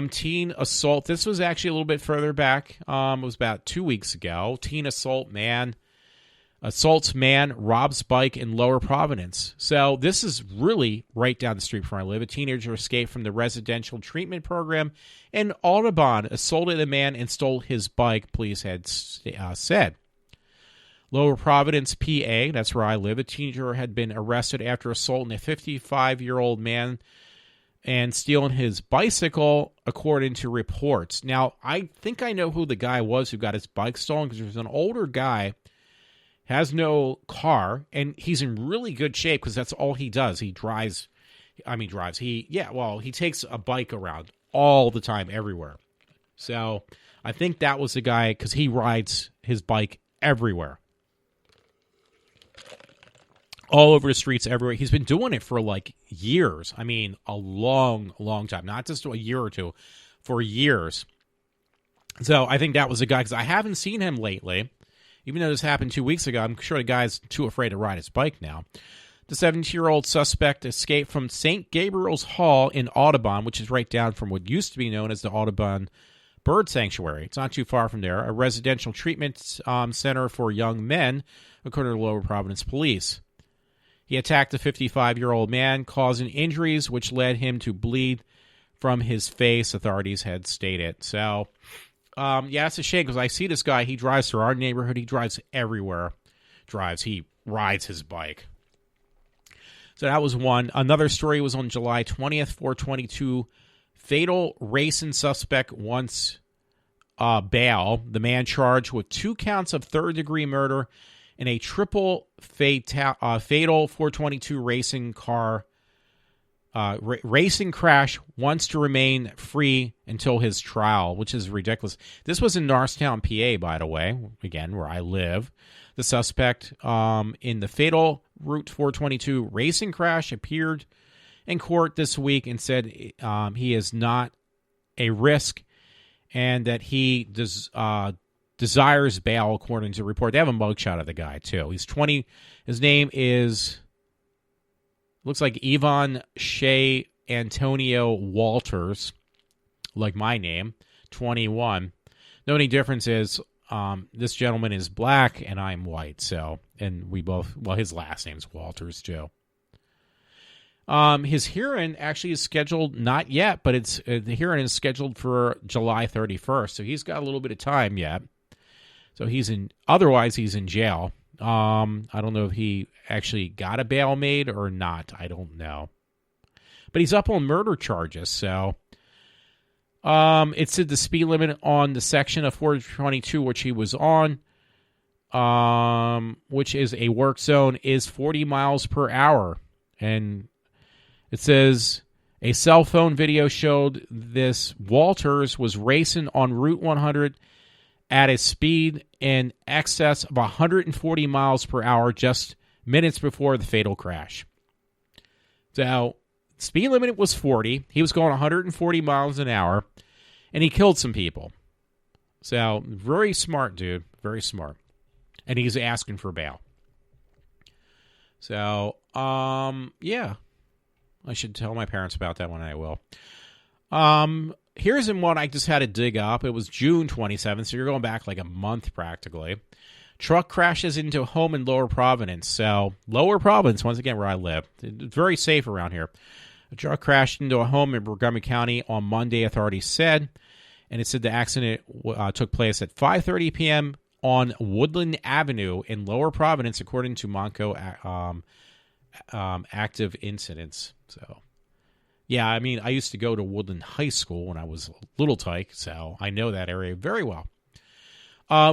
Teen assault. This was actually a little bit further back. It was about 2 weeks ago. Teen assaults man, robs bike in Lower Providence. So this is really right down the street from where I live. A teenager escaped from the residential treatment program in Audubon, assaulted a man, and stole his bike, police had said. Lower Providence, PA, that's where I live. A teenager had been arrested after assaulting a 55-year-old man and stealing his bicycle, according to reports. Now, I think I know who the guy was who got his bike stolen, because there's an older guy, has no car, and he's in really good shape because that's all he does. He drives. He takes a bike around all the time, everywhere. So I think that was the guy, because he rides his bike everywhere. All over the streets, everywhere. He's been doing it for like years. I mean, a long, long time. Not just a year or two, for years. So I think that was the guy, because I haven't seen him lately. Even though this happened 2 weeks ago, I'm sure the guy's too afraid to ride his bike now. The 17-year-old suspect escaped from St. Gabriel's Hall in Audubon, which is right down from what used to be known as the Audubon Bird Sanctuary. It's not too far from there. A residential treatment center for young men, according to Lower Providence Police. He attacked a 55-year-old man, causing injuries, which led him to bleed from his face, authorities had stated. So, yeah, it's a shame, because I see this guy. He drives through our neighborhood. He drives everywhere. He rides his bike. So that was one. Another story was on July 20th, 422. Fatal racing suspect wants bail. The man charged with 2 counts of third-degree murder in a triple fatal 422 racing car racing crash, wants to remain free until his trial, which is ridiculous. This was in Norristown, PA, by the way, again, where I live. The suspect in the fatal Route 422 racing crash appeared in court this week and said he is not a risk and that he desires bail, according to the report. They have a mugshot of the guy, too. He's 20. His name looks like Yvonne Shea Antonio Walters, like my name, 21. The only difference is this gentleman is black and I'm white, and we both, his last name's Walters, too. His hearing actually is scheduled, not yet, but the hearing is scheduled for July 31st, so he's got a little bit of time yet. So otherwise he's in jail. I don't know if he actually got a bail made or not. I don't know. But he's up on murder charges, so it said the speed limit on the section of 422 which he was on, which is a work zone, is 40 miles per hour. And it says a cell phone video showed this Walters was racing on Route 100 at a speed in excess of 140 miles per hour just minutes before the fatal crash. So, speed limit was 40. He was going 140 miles an hour, and he killed some people. So, very smart, dude. Very smart. And he's asking for bail. So, yeah. I should tell my parents about that one. I will. Here's one I just had to dig up. It was June 27th, so you're going back like a month practically. Truck crashes into a home in Lower Providence. So, Lower Providence, once again, where I live. It's very safe around here. A truck crashed into a home in Montgomery County on Monday, authorities said. And it said the accident took place at 5:30 p.m. on Woodland Avenue in Lower Providence, according to Monco active incidents. So, yeah, I mean, I used to go to Woodland High School when I was a little tyke, so I know that area very well.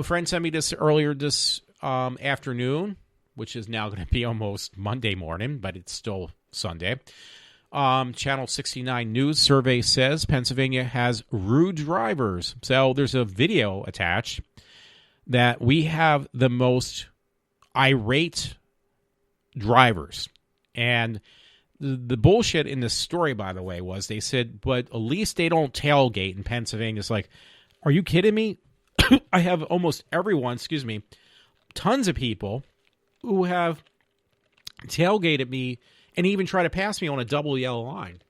Friend sent me this earlier this afternoon, which is now going to be almost Monday morning, but it's still Sunday. Channel 69 News survey says Pennsylvania has rude drivers. So there's a video attached that we have the most irate drivers. And the bullshit in this story, by the way, was they said, but at least they don't tailgate in Pennsylvania. It's like, are you kidding me? I have almost everyone, tons of people who have tailgated me and even try to pass me on a double yellow line.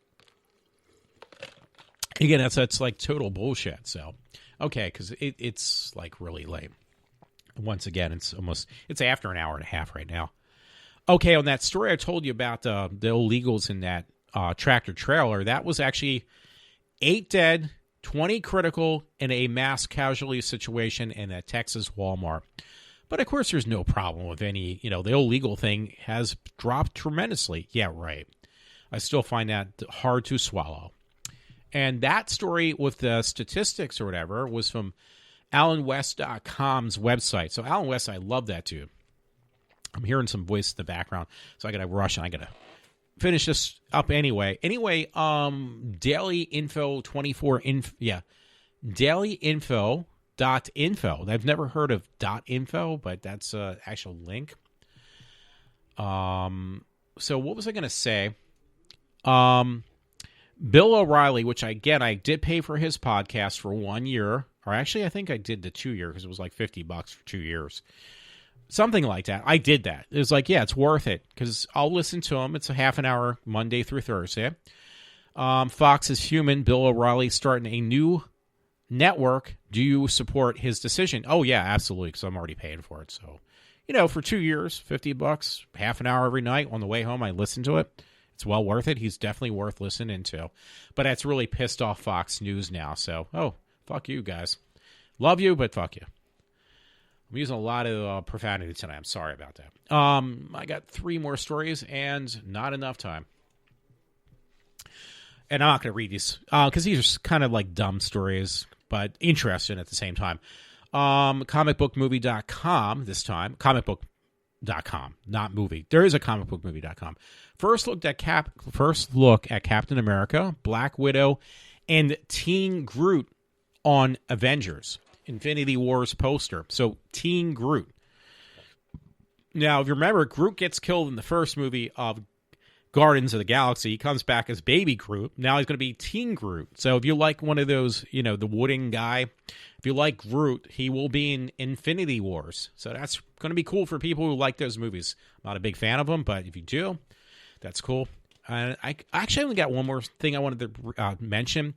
Again, that's like total bullshit. So, okay, because it's like really late. Once again, it's after an hour and a half right now. Okay, on that story I told you about the illegals in that tractor trailer, that was actually 8 dead, 20 critical in a mass casualty situation in a Texas Walmart. But, of course, there's no problem with any, the illegal thing has dropped tremendously. Yeah, right. I still find that hard to swallow. And that story with the statistics or whatever was from AlanWest.com's website. So, Alan West, I love that dude. I'm hearing some voice in the background, so I got to rush and I got to finish this up anyway. Anyway, Daily Info 24, Daily Info.info. I've never heard of .info, but that's an actual link. So what was I going to say? Bill O'Reilly, which I did pay for his podcast for 1 year, or actually I think I did the 2 year because it was like $50 for 2 years. Something like that. I did that. It was like, yeah, it's worth it because I'll listen to him. It's a half an hour Monday through Thursday. Fox is human. Bill O'Reilly starting a new network. Do you support his decision? Oh, yeah, absolutely, because I'm already paying for it. So, for 2 years, $50, half an hour every night on the way home, I listen to it. It's well worth it. He's definitely worth listening to. But that's really pissed off Fox News now. So, fuck you guys. Love you, but fuck you. I'm using a lot of profanity tonight. I'm sorry about that. I got 3 more stories and not enough time. And I'm not going to read these because these are kind of like dumb stories, but interesting at the same time. Comicbookmovie.com this time. Comicbook.com, not movie. There is a comicbookmovie.com. First look at Captain America, Black Widow, and Teen Groot on Avengers. Infinity Wars poster. So, Teen Groot. Now, if you remember, Groot gets killed in the first movie of Guardians of the Galaxy. He comes back as Baby Groot. Now he's going to be Teen Groot. So if you like one of those, the wooden guy, if you like Groot, he will be in Infinity Wars. So that's going to be cool for people who like those movies. I'm not a big fan of them, but if you do, that's cool. I actually only got one more thing I wanted to mention.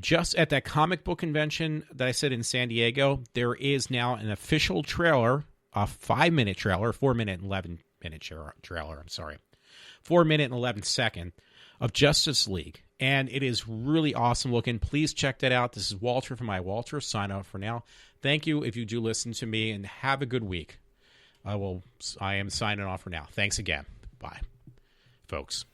Just at that comic book convention that I said in San Diego, there is now an official trailer, a 5-minute trailer, 4-minute and 11-minute trailer, 4-minute and 11-second of Justice League. And it is really awesome looking. Please check that out. This is Walter from iWalter. Sign off for now. Thank you if you do listen to me, and have a good week. I am signing off for now. Thanks again. Bye, folks.